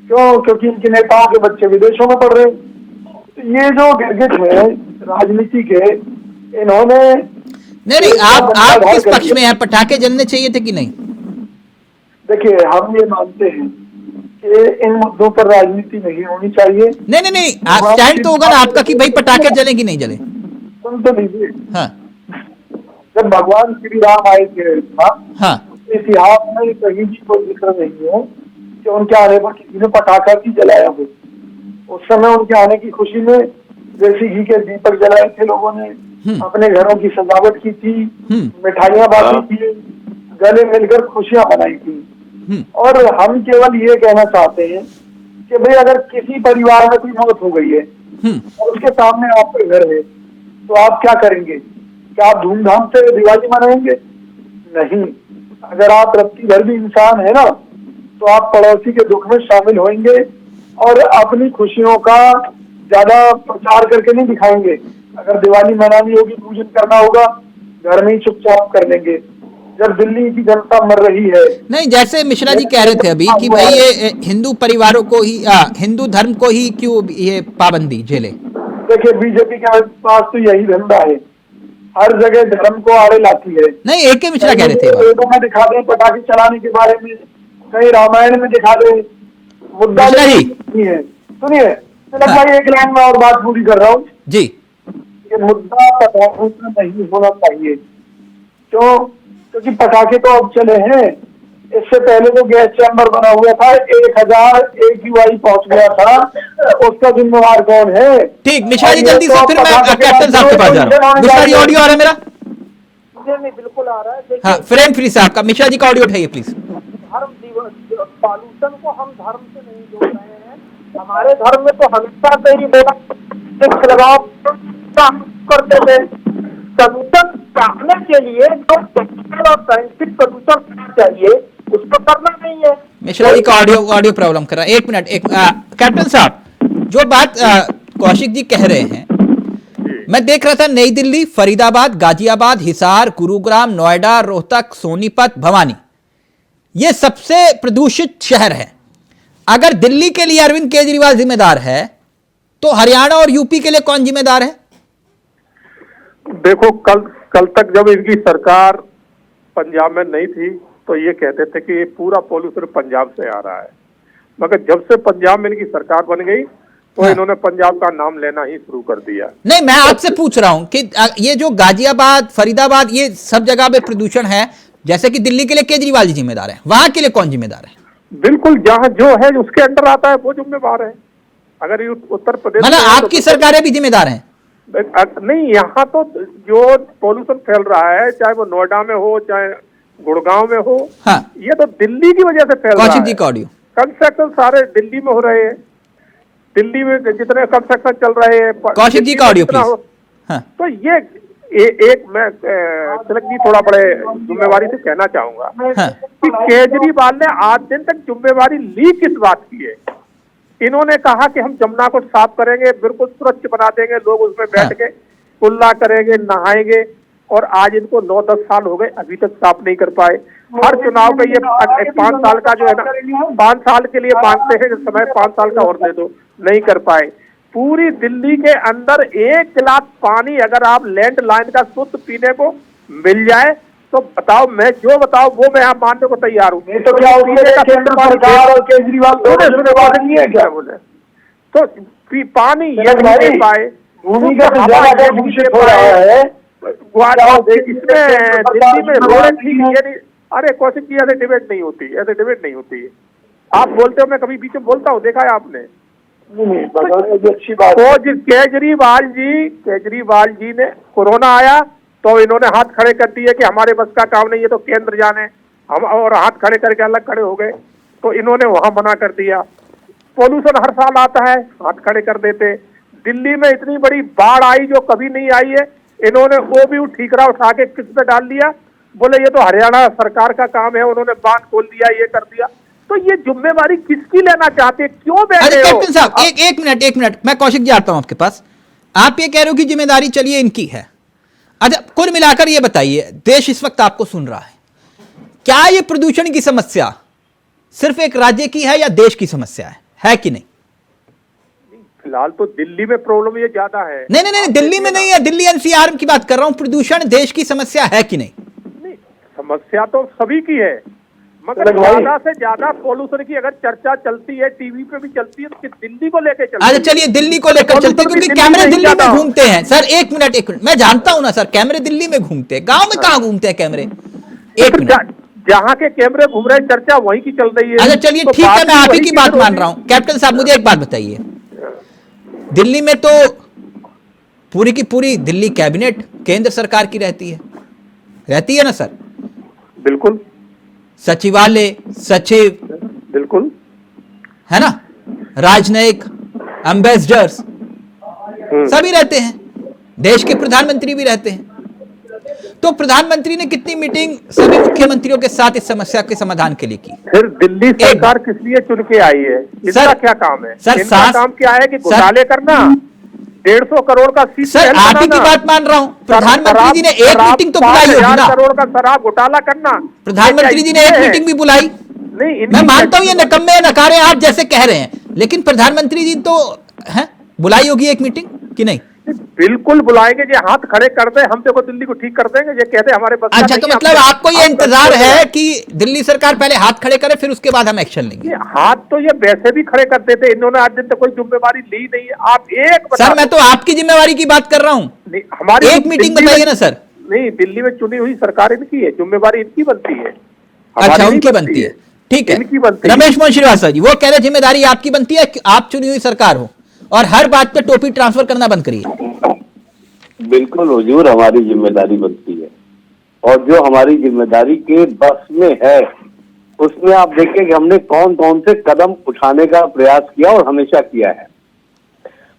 क्यों? क्योंकि इनके नेताओं के बच्चे विदेशों में पढ़ रहे हैं। तो ये जो गिरगिट है राजनीति के, इन्होंने नहीं, आप किस पक्ष में हैं? पटाखे जलने चाहिए थे कि नहीं? देखिए, हम ये मानते हैं कि इन मुद्दों पर राजनीति नहीं होनी चाहिए। नहीं, स्टैंड तो होगा ना आपका कि भाई पटाखे जले कि नहीं जले। सुन तो लीजिए, हाँ जब भगवान श्री राम आए थे हाँ इतिहास में कहीं भी कोई जिक्र नहीं है कि उनके आने पर किसी ने पटाखा भी जलाया हो। उस समय उनके आने की खुशी में देसी घी के दीपक जलाए थे लोगों ने, अपने घरों की सजावट की थी, मिठाइयां बांटी थी, गले मिलकर खुशियां मनाई थी। और हम केवल ये कहना चाहते हैं कि भाई अगर किसी परिवार में कोई मौत हो गई है और उसके सामने आपका घर है तो आप क्या करेंगे? क्या आप धूमधाम से दिवाली मनाएंगे? नहीं। अगर आप रत्ती भर भी इंसान है ना तो आप पड़ोसी के दुख में शामिल होंगे और अपनी खुशियों का ज्यादा प्रचार करके नहीं दिखाएंगे। अगर दिवाली मनानी होगी, पूजन करना होगा, घर में ही चुपचाप कर लेंगे। जब दिल्ली की जनता मर रही है, नहीं जैसे मिश्रा जी कह रहे थे अभी कि भाई ये हिंदू परिवारों को ही हिंदू धर्म को ही क्यों ये पाबंदी झेले। देखिए बीजेपी के पास तो यही धंधा है, हर जगह धर्म को आड़े लाती है। नहीं एक मिश्रा कह रहे थे वेदों में दिखा दे पटाखे चलाने के बारे में, कहीं रामायण में दिखा दे, मुद्दा नहीं है। सुनिए तिलक भाई, एक लाइन में और बात पूरी कर रहा हूँ जी। ये मुद्दा पटाखों का नहीं होना चाहिए। क्यों? क्योंकि पटाखे तो अब चले हैं, इससे पहले तो गैस चैम्बर बना हुआ था, 1000 AQI पहुंच गया था, उसका जिम्मेवार कौन है? ठीक मिश्रा जी, जल्दी से फिर मैं कैप्टन साहब के पास जा रहा हूँ। मिश्रा जी ऑडियो आ रहा है मेरा? नहीं बिल्कुल आ रहा है। हाँ फ्रेम फ्री साहब का, मिश्रा जी का ऑडियो उठाइए प्लीज। धर्म दिवस पॉल्यूशन को हम धर्म से नहीं जोड़ रहे हैं। हमारे धर्म में तो हमेशा से ही लोग लगाव करते थे। सोल्यूशन चाहने के लिए जो टेक्निकल और साइंटिफिक सोल्यूशन चाहिए उसको करना नहीं है। मिश्रा जी का ऑडियो प्रॉब्लम कर रहा है। एक मिनट, कैप्टन साहब जो बात कौशिक जी कह रहे हैं, मैं देख रहा था नई दिल्ली, फरीदाबाद, गाजियाबाद, हिसार, गुरुग्राम, नोएडा, रोहतक, सोनीपत, भवानी, ये सबसे प्रदूषित शहर है। अगर दिल्ली के लिए अरविंद केजरीवाल जिम्मेदार है तो हरियाणा और यूपी के लिए कौन जिम्मेदार है? देखो कल तक जब इनकी सरकार पंजाब में नहीं थी तो ये कहते थे कि ये पूरा पॉल्यूशन पंजाब से आ रहा है, मगर जब से पंजाब में इनकी सरकार बन गई तो इन्होंने पंजाब का नाम लेना ही शुरू कर दिया। नहीं मैं आपसे पूछ रहा हूं कि ये जो गाजियाबाद, फरीदाबाद, ये सब जगह पे प्रदूषण है, जैसे कि दिल्ली के लिए केजरीवाल जी जिम्मेदार है, वहां के लिए कौन जिम्मेदार है? बिल्कुल, जहां जो है उसके अंडर आता है वो जिम्मेवार है। अगर ये उत्तर प्रदेश मतलब आपकी सरकारें भी जिम्मेदार हैं? नहीं, यहाँ तो जो पॉल्यूशन फैल रहा है, चाहे वो नोएडा में हो चाहे गुड़गांव में हो, हाँ। ये तो दिल्ली की वजह से फैल रहा है। कौशिक जी का ऑडियो। कंस्ट्रक्शन सारे दिल्ली में हो रहे हैं, दिल्ली में जितने कंस्ट्रक्शन चल रहे हैं। कौशिक जी का ऑडियो प्लीज। हाँ। तो ये एक मैं तिलक जी थोड़ा बड़े जिम्मेवारी से कहना चाहूंगा कि केजरीवाल ने आज दिन तक जिम्मेवारी ली किस बात की है? इन्होंने कहा कि हम जमुना को साफ करेंगे, बिल्कुल स्वच्छ बना देंगे, लोग उसमें बैठ के कुल्ला करेंगे, नहाएंगे, और आज इनको 9-10 साल हो गए अभी तक साफ नहीं कर पाए। हर चुनाव पे ये 5 साल का जो है ना, 5 साल के लिए मांगते हैं कि समय 5 साल का और दे दो, नहीं कर पाए। पूरी दिल्ली के अंदर 1 गिलास पानी अगर आप लैंडलाइन का शुद्ध पीने को मिल जाए तो बताओ, मैं जो बताओ वो मैं आप मानने को तैयार हूँ। तो क्या सरकार और केजरीवाल नहीं है क्या? बोले तो पानी ये नहीं दे पाए, भूमिगत जल दूषित हो रहा है। इसमें दिल्ली में रोड ठीक है। अरे कौशिक जी, ऐसे डिबेट नहीं होती, ऐसे डिबेट नहीं होती है। आप बोलते हो, मैं कभी बीच में बोलता हूँ, देखा है आपने? अच्छी बात। तो केजरीवाल जी ने कोरोना आया तो इन्होंने हाथ खड़े कर दिए कि हमारे बस का काम नहीं है, तो केंद्र जाने, हम और हाथ खड़े करके अलग खड़े हो गए, तो इन्होंने वहां मना कर दिया। पोल्यूशन हर साल आता है, हाथ खड़े कर देते। दिल्ली में इतनी बड़ी बाढ़ आई जो कभी नहीं आई है, इन्होंने वो भी ठीकरा उठा के किस पे डाल दिया, बोले ये तो हरियाणा सरकार का काम है, उन्होंने बांध खोल दिया, ये कर दिया। तो ये जिम्मेवारी किसकी लेना चाहते हैं? क्यों बैठे हो? कैप्टन साहब एक मिनट, मैं कौशिक जी आता हूं आपके पास। आप ये कह रहे हो कि जिम्मेदारी चलिए इनकी है। अच्छा, कुल मिलाकर ये बताइए, देश इस वक्त आपको सुन रहा है, क्या ये प्रदूषण की समस्या सिर्फ एक राज्य की है या देश की समस्या है कि नहीं? फिलहाल तो दिल्ली में प्रॉब्लम ये ज्यादा है। नहीं, दिल्ली में नहीं है, दिल्ली एनसीआर की बात कर रहा हूं। प्रदूषण देश की समस्या है कि नहीं? नहीं, समस्या तो सभी की है, मगर ज्यादा से ज्यादा पॉल्यूशन की अगर चर्चा चलती है, टीवी पे भी चलती है, तो दिल्ली को लेके चलती है। अच्छा चलिए दिल्ली को लेकर चलते हैं, क्योंकि कैमरे दिल्ली में घूमते हैं। सर एक मिनट, मैं जानता हूं ना सर, कैमरे दिल्ली में घूमते हैं, गांव में कहां घूमते हैं कैमरे? एक मिनट, जहाँ के कैमरे घूम रहे हैं, चर्चा वहीं की चल रही है। अच्छा चलिए तो ठीक है, मैं आप ही की बात वही मान रहा हूं। कैप्टन साहब मुझे एक बात बताइए, दिल्ली में तो पूरी की पूरी दिल्ली कैबिनेट केंद्र सरकार की रहती है ना सर? बिल्कुल। सचिवालय, सचिव, बिल्कुल है ना, राजनयिक, एम्बेसडर्स सभी रहते हैं, देश के प्रधानमंत्री भी रहते हैं। तो प्रधानमंत्री ने कितनी मीटिंग सभी मुख्यमंत्रियों के साथ इस समस्या के समाधान के लिए की? फिर दिल्ली सरकार किस लिए चुन के आई है? इसका क्या काम है? सर इनका काम क्या है कि घोटाले करना, 150 करोड़ का सर आप ही की बात मान रहा हूं। प्रधानमंत्री जी ने एक मीटिंग तो बुलाई होगी ना? करोड़ का शराब घोटाला करना, प्रधानमंत्री जी ने एक मीटिंग भी बुलाई। नहीं, मैं मानता हूं ये निकम्मे नकारे आप जैसे कह रहे हैं, लेकिन प्रधानमंत्री जी तो है, बुलाई होगी एक मीटिंग कि नहीं? बिल्कुल बुलाएंगे, ये हाथ खड़े कर दे, हम देखो दिल्ली को ठीक कर देंगे, ये कहते हमारे बस। अच्छा तो मतलब आपको ये इंतजार है कि दिल्ली सरकार पहले हाथ खड़े करे, फिर उसके बाद हम एक्शन लेंगे? हाथ तो ये वैसे भी खड़े करते थे, इन्होंने आज दिन तक कोई जिम्मेवारी ली नहीं है। आप एक सर मैं तो आपकी जिम्मेवारी की बात कर रहा हूँ, हमारी एक मीटिंग बताइए ना सर। नहीं, दिल्ली में चुनी हुई सरकार इनकी है, जिम्मेवारी इनकी बनती है। अच्छा उनकी बनती है, ठीक है। इनकी बनती है। रमेश मोहन श्रीवास्तव जी वो कह रहे जिम्मेदारी आपकी बनती है, आप चुनी हुई सरकार हो और हर बात पे टोपी ट्रांसफर करना बंद करिए। बिल्कुल हुजूर, हमारी जिम्मेदारी बनती है, और जो हमारी जिम्मेदारी के बस में है उसमें आप देखिए कि हमने कौन कौन से कदम उठाने का प्रयास किया और हमेशा किया है,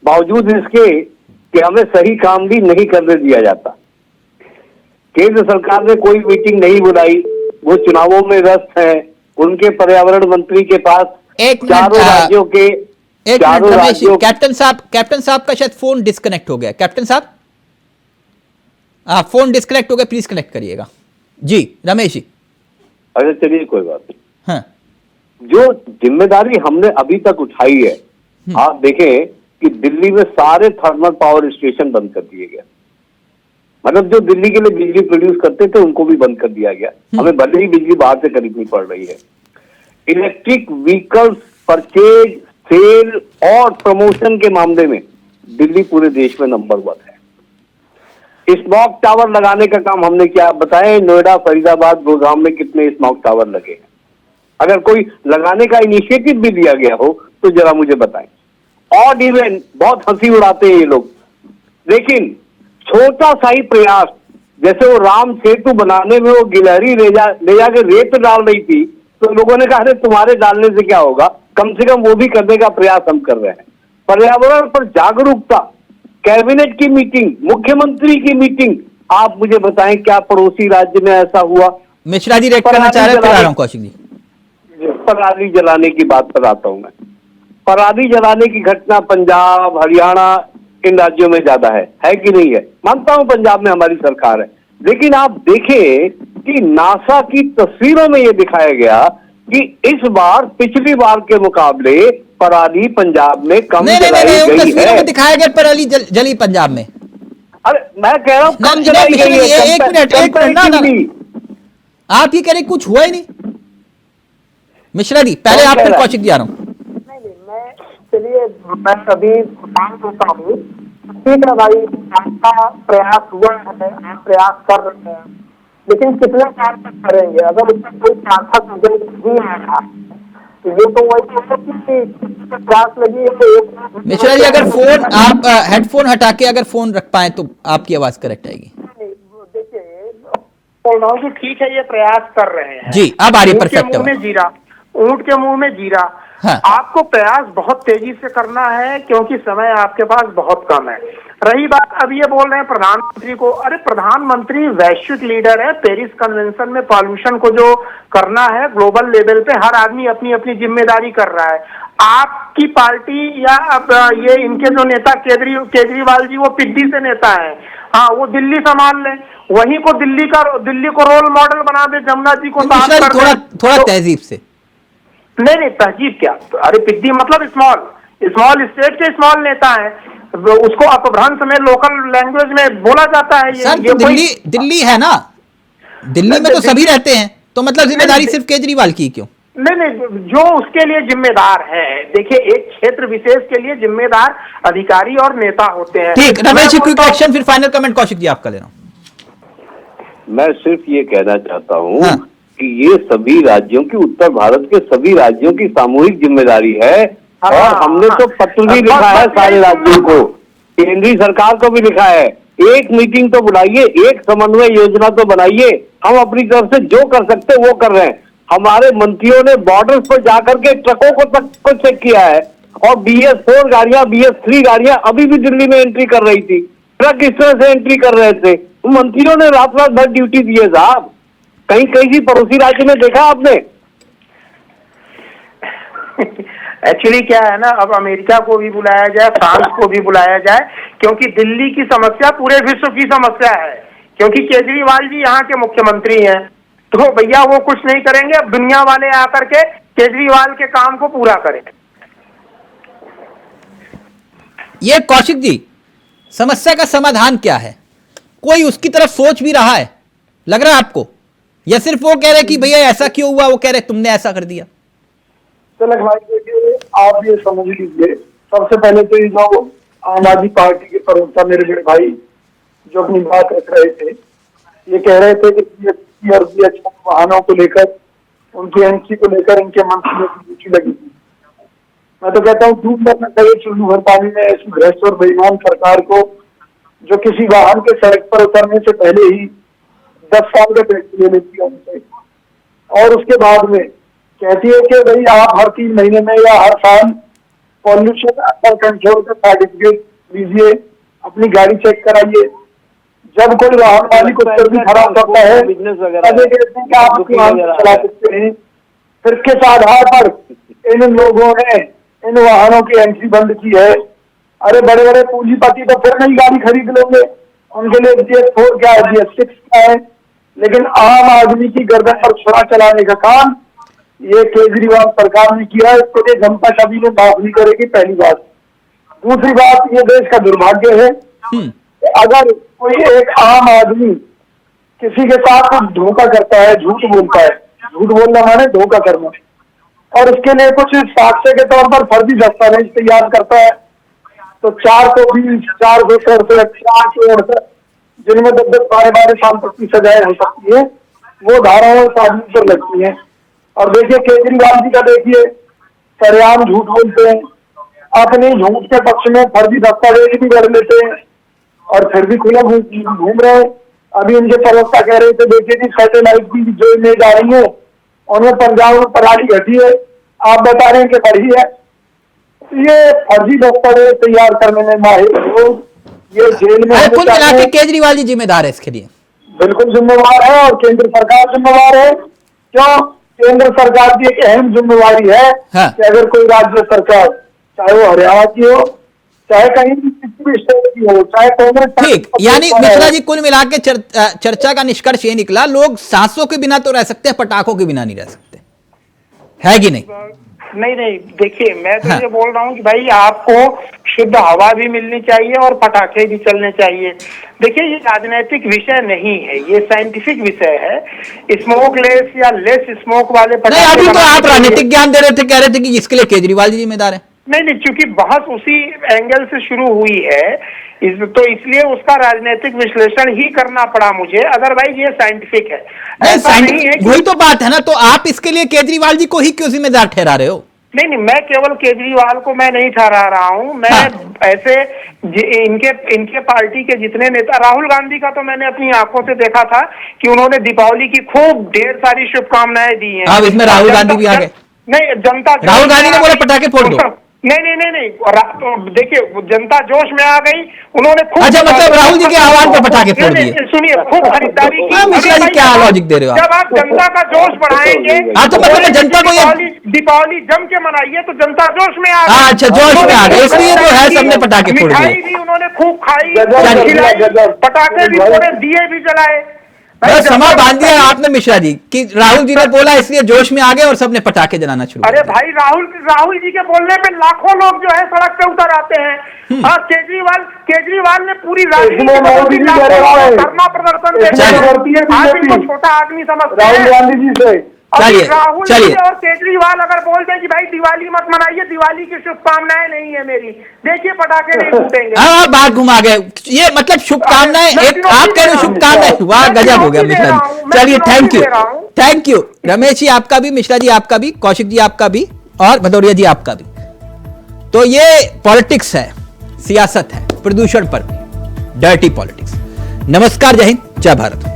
बावजूद इसके कि हमें सही काम भी नहीं करने दिया जाता। केंद्र सरकार ने कोई मीटिंग नहीं बुलाई, वो चुनावों में व्यस्त है, उनके पर्यावरण मंत्री के पास चारों राज्यों के कैप्टन साहब का शायद फोन डिस्कनेक्ट हो गया। कैप्टन साहब फोन डिस्कनेक्ट हो गया, प्लीज कनेक्ट करिएगा जी। रमेश जी अच्छा चलिए कोई बात नहीं। हाँ। जो जिम्मेदारी हमने अभी तक उठाई है, आप देखें कि दिल्ली में सारे थर्मल पावर स्टेशन बंद कर दिए गए, मतलब जो दिल्ली के लिए बिजली प्रोड्यूस करते थे उनको भी बंद कर दिया गया। हमें भले ही बिजली बाहर से खरीदनी पड़ रही है। इलेक्ट्रिक व्हीकल्स परचेज, सेल और प्रमोशन के मामले में दिल्ली पूरे देश में नंबर 1 है। स्मॉग टावर लगाने का काम हमने क्या बताया, नोएडा, फरीदाबाद, गुड़गांव में कितने स्मॉग टावर लगे हैं? अगर कोई लगाने का इनिशिएटिव भी दिया गया हो तो जरा मुझे बताएं। ऑड इवन बहुत हंसी उड़ाते हैं ये लोग, लेकिन छोटा सा ही प्रयास, जैसे वो राम सेतु बनाने में वो गिलहरी ले जाके रेत डाल रही थी, तो लोगों ने कहा अरे तुम्हारे डालने से क्या होगा, कम से कम वो भी करने का प्रयास हम कर रहे हैं। पर्यावरण पर जागरूकता, कैबिनेट की मीटिंग, मुख्यमंत्री की मीटिंग, आप मुझे बताएं क्या पड़ोसी राज्य में ऐसा हुआ? मिश्रा जी रेट करना चाह रहे हैं, कौशिक जी पराली जलाने की बात बताता हूं मैं। पराली जलाने की घटना पंजाब, हरियाणा, इन राज्यों में ज्यादा है कि नहीं है? मानता हूं पंजाब में हमारी सरकार है, लेकिन आप देखें कि नासा की तस्वीरों में यह दिखाया गया कि इस बार पिछली बार के मुकाबले पराली पंजाब में कम जलाई गई है। दिखाया गया पराली जली पंजाब में। अरे मैं कह रहा हूं कम जलाई गई है। एक मिनट, आप ये कह रहे कुछ हुआ ही नहीं। मिश्रा जी पहले आप, फिर कौशिक जी आ रहा हूं। चलिए मैं अभी मान देता हूँ, ठीक है भाई, आपका प्रयास हुआ है, आप प्रयास कर रहे हैं, लेकिन कितने साल तक करेंगे? अगर उसमें कोई सार्थक रिजल्ट नहीं आया तो ये तो वही है कि प्रयास लगी है। मिश्रा जी अगर फोन आप हेडफोन हटा के अगर फोन रख पाए तो आपकी आवाज करेक्ट आएगी। देखिए बोल रहा हूँ कि ठीक है, ये प्रयास कर रहे हैं जी, अब आ रही परफेक्ट। ऊंट के मुंह में जीरा। हाँ। आपको प्रयास बहुत तेजी से करना है क्योंकि समय आपके पास बहुत कम है। रही बात, अब ये बोल रहे हैं प्रधानमंत्री को, अरे प्रधानमंत्री वैश्विक लीडर है, पेरिस कन्वेंशन में पॉल्यूशन को जो करना है ग्लोबल लेवल पे हर आदमी अपनी अपनी जिम्मेदारी कर रहा है। आपकी पार्टी या अब ये इनके जो नेता केजरीवाल जी वो पिड्डी से नेता है, हाँ वो दिल्ली संभाल ले, वहीं को दिल्ली को रोल मॉडल बना दे, जमुना जी को साफ कर दे। थोड़ा तहजीब से। नहीं तहजीब क्या, अरे पिड्डी मतलब स्मॉल स्टेट के स्मॉल नेता है, उसको अपभ्रंश में लोकल लैंग्वेज में बोला जाता है। सर, तो दिल्ली है ना, दिल्ली में तो सभी रहते हैं। तो मतलब जिम्मेदारी सिर्फ केजरीवाल की क्यों? नहीं, जो उसके लिए जिम्मेदार है, देखिए एक क्षेत्र विशेष के लिए जिम्मेदार अधिकारी और नेता होते हैं। ठीक, रमेश जी क्विक रिएक्शन, फिर फाइनल कमेंट कौशिक जी आपका ले रहा हूं। मैं सिर्फ ये कहना चाहता हूँ हाँ। कि ये सभी राज्यों की, उत्तर भारत के सभी राज्यों की सामूहिक जिम्मेदारी है। हाँ, और हमने तो पत्र भी लिखा है सारे राज्यों को, केंद्रीय सरकार को भी लिखा है। एक मीटिंग तो बुलाइए, एक समन्वय योजना तो बनाइए। हम अपनी तरफ से जो कर सकते वो कर रहे हैं। हमारे मंत्रियों ने बॉर्डर्स पर जाकर के ट्रकों को तक को चेक किया है, और BS4 गाड़ियां, BS3 गाड़ियां अभी भी दिल्ली में एंट्री कर रही थी। ट्रक इस तरह से एंट्री कर रहे थे। मंत्रियों ने रात रात भर ड्यूटी दी है साहब। कहीं किसी पड़ोसी राज्य में देखा आपने? एक्चुअली क्या है ना, अब अमेरिका को भी बुलाया जाए, फ्रांस को भी बुलाया जाए, क्योंकि दिल्ली की समस्या पूरे विश्व की समस्या है। क्योंकि केजरीवाल जी यहाँ के मुख्यमंत्री हैं, तो भैया वो कुछ नहीं करेंगे, अब दुनिया वाले आकर के केजरीवाल के काम को पूरा करें। ये कौशिक जी, समस्या का समाधान क्या है? कोई उसकी तरफ सोच भी रहा है, लग रहा है आपको, या सिर्फ वो कह रहे कि भैया ऐसा क्यों हुआ, वो कह रहे तुमने ऐसा कर दिया? तिलक भाई देखिए, आप ये समझ लीजिए, सबसे पहले तो ये जो आम आदमी पार्टी के प्रवक्ता मेरे बड़े भाई जो अपनी बात रख रहे थे, ये कह रहे थे कि BS3 और BS4 वाहनों को लेकर, उनकी एंट्री को लेकर इनके मंत्रियों की रुचि लगी थी। मैं तो कहता हूँ डूब मरना चाहिए चुल्लू भर पानी में इस भ्रष्ट और बेईमान सरकार को, जो किसी वाहन के सड़क पर उतरने से पहले ही 10 साल का टैक्स ले लेती है उनसे, और उसके बाद में कहती है कि भाई आप हर 3 महीने में या हर साल पॉल्यूशन अंडर कंट्रोल का सर्टिफिकेट लीजिए, अपनी गाड़ी चेक कराइए। जब कोई वाहन मालिक उत्तर भी खराब करता है, कहते हैं कि आप वाहन चला सकते हैं। फिर किस आधार पर इन लोगों ने इन वाहनों की एंट्री बंद की है? अरे बड़े बड़े पूंजीपति तो फिर नई गाड़ी खरीद लेंगे, उनके लिए BS4 क्या है, BS6 क्या है, लेकिन आम आदमी की गर्दन पर छुरा चलाने का काम ये केजरीवाल सरकार ने किया है। इसके लिए जनता कभी भी माफ नहीं करेगी, पहली बात। दूसरी बात, ये देश का दुर्भाग्य है कि अगर कोई एक आम आदमी किसी के साथ कुछ धोखा करता है, झूठ बोलता है, झूठ बोलना माने धोखा करना, और उसके लिए कुछ साक्ष्य के तौर पर फर्जी दस्तावेज तैयार करता है, तो 420, 467, 468, जिनमें 10-10, 12-12 साल तक की सजाएं हो सकती है, वो धाराएं उस आदमी पर लगती हैं। और देखिए केजरीवाल जी का, देखिए सरेआम झूठ बोलते हैं, अपने झूठ के पक्ष में फर्जी दस्तावेज भी कर लेते हैं, और फिर भी खुला घूम रहे हैं। अभी उनके प्रवक्ता कह रहे थे, देखिए जी सैटेलाइट की जो इमेज आ रही है उनमें पंजाब में पराली घटी है, आप बता रहे हैं कि बढ़ी है। ये फर्जी दस्तावेज तैयार करने में माहिर लोग, ये जेल में कुल मिला के केजरीवाल जी जिम्मेदार है इसके लिए? बिल्कुल जिम्मेवार है, और केंद्र सरकार जिम्मेवार है। क्यों? केंद्र सरकार की एक अहम जिम्मेवारी है कि अगर कोई राज्य सरकार, चाहे वो हरियाणा की हो, चाहे कहीं भी किसी भी स्टेट की हो, चाहे कांग्रेस। ठीक, यानी मिश्रा जी कुल मिला के चर्चा का निष्कर्ष ये निकला, लोग सांसों के बिना तो रह सकते हैं, पटाखों के बिना नहीं रह सकते, है कि नहीं? नहीं, देखिए मैं तो ये बोल रहा हूँ कि भाई आपको शुद्ध हवा भी मिलनी चाहिए और पटाखे भी चलने चाहिए। देखिए ये राजनीतिक विषय नहीं है, ये साइंटिफिक विषय है। स्मोकलेस या लेस स्मोक वाले पटाखे, अभी तो आप राजनीतिक ज्ञान दे रहे थे, कह रहे थे कि इसके लिए केजरीवाल जी जिम्मेदार है। नहीं, चूंकि बहस उसी एंगल से शुरू हुई है, तो इसलिए उसका राजनीतिक विश्लेषण ही करना पड़ा मुझे, अदरवाइज ये साइंटिफिक है। ऐसा नहीं है, वही तो बात है ना। तो आप इसके लिए केजरीवाल जी को ही क्यों जिम्मेदार ठहरा रहे हो? नहीं, मैं केवल केजरीवाल को मैं नहीं ठहरा रहा हूं, मैं ऐसे इनके पार्टी के जितने नेता, राहुल गांधी का तो मैंने अपनी आंखों से देखा था कि उन्होंने दीपावली की खूब ढेर सारी शुभकामनाएं दी हैं। इसमें राहुल गांधी भी आ गए। नहीं, जनता, राहुल गांधी ने बोला पटाखे फोड़ दो। नहीं, तो देखिए जनता जोश में आ गई, उन्होंने खूब, अच्छा मतलब राहुल जी के आह्वान पर पटाखे फोड़ दिए। सुनिए, खूब खरीदारी की। मिश्रा जी क्या लॉजिक दे रहे हो? जब आप जनता का जोश बढ़ाएंगे, तो मतलब जनता को दीपावली जम के मनाइए तो जनता जोश में आ गई। अच्छा, जोश में आ गई, इसलिए जो है सबने पटाखे फोड़ दिए। मिठाई भी उन्होंने खूब खाई, पटाखे भी फोड़े, दिए भी जलाए। बस समा बांध दिया आपने मिश्रा जी कि राहुल जी ने बोला इसलिए जोश में आ गए और सबने पटाखे जलाना शुरू कर अरे दिया। भाई राहुल जी के बोलने पे लाखों लोग जो है सड़क पे उतर आते हैं। और केजरीवाल ने पूरी राजनीति मोदी जी कह रहे हैं धरना प्रदर्शन चलिए। आज इनको छोटा आदमी समझते राहुल हैं। गांधी जी से अभी चलिए, राहुल जी चलिए। और केजरीवाल अगर बोल दें कि भाई दिवाली मत मनाइए, दिवाली की शुभकामनाएं नहीं है मेरी, देखिए पटाखे नहीं फूटेंगे। हाँ बात घुमा गए, ये मतलब शुभकामनाएं एक आप कह रहे हो शुभकामनाएं, वाह गजब हो गया मिश्रा जी। चलिए थैंक यू रमेश जी आपका भी, मिश्रा जी आपका भी, कौशिक जी आपका भी और भदौरिया जी आपका भी। तो ये पॉलिटिक्स है, सियासत है, प्रदूषण पर भी, डर्टी पॉलिटिक्स। नमस्कार, जय हिंद, जय भारत।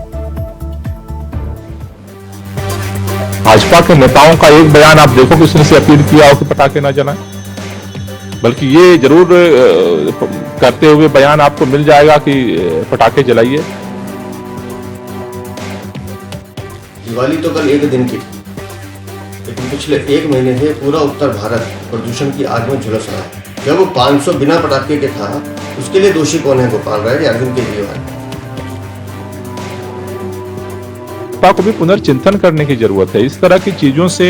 भाजपा के नेताओं का एक बयान आप देखो किसने से अपील किया हो कि पटाखे ना जलाएं, बल्कि ये जरूर करते हुए बयान आपको मिल जाएगा कि पटाखे जलाइए। दिवाली तो कल एक दिन की थी, लेकिन पिछले एक महीने से पूरा उत्तर भारत प्रदूषण की आग में झुलस रहा है। जब वो 500 बिना पटाखे के था, उसके लिए दोषी कौन है? गोपाल राय या अरविंद केजरीवाल? को भी पुनर्चिंतन करने की जरूरत है। इस तरह की चीजों से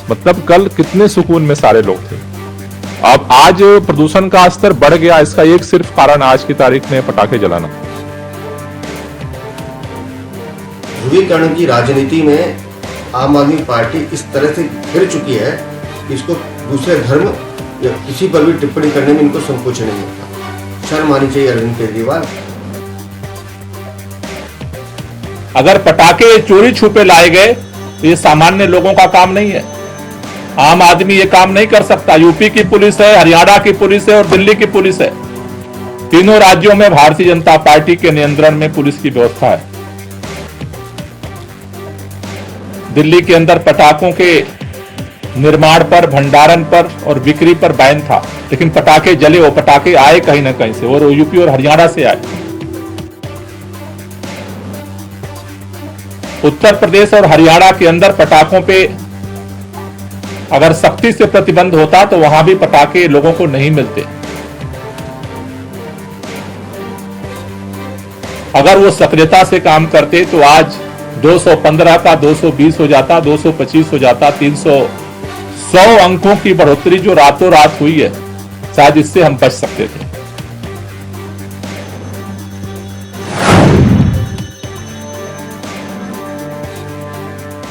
मतलब कल कितने सुकून में सारे लोग थे, अब आज प्रदूषण का स्तर बढ़ गया। इसका एक सिर्फ कारण आज की तारीख में पटाखे जलाना। ध्रुवीकरण की राजनीति में आम आदमी पार्टी इस तरह से घिर चुकी है कि इसको दूसरे धर्म या किसी पर भी टिप्पणी करने में इनको संकोच नहीं होता। शर्म आनी चाहिए अरविंद केजरीवाल। अगर पटाखे चोरी छुपे लाए गए तो ये सामान्य लोगों का काम नहीं है। आम आदमी ये काम नहीं कर सकता। यूपी की पुलिस है, हरियाणा की पुलिस है और दिल्ली की पुलिस है। तीनों राज्यों में भारतीय जनता पार्टी के नियंत्रण में पुलिस की व्यवस्था है। दिल्ली के अंदर पटाखों के निर्माण पर, भंडारण पर और बिक्री पर बैन था, लेकिन पटाखे जले। वो पटाखे आए कहीं ना कहीं से, और यूपी और हरियाणा से आए। उत्तर प्रदेश और हरियाणा के अंदर पटाखों पे अगर सख्ती से प्रतिबंध होता तो वहां भी पटाखे लोगों को नहीं मिलते। अगर वो सक्रियता से काम करते तो आज 215 का 220 हो जाता, 225 हो जाता, 100 अंकों की बढ़ोतरी जो रातों रात हुई है, शायद इससे हम बच सकते थे।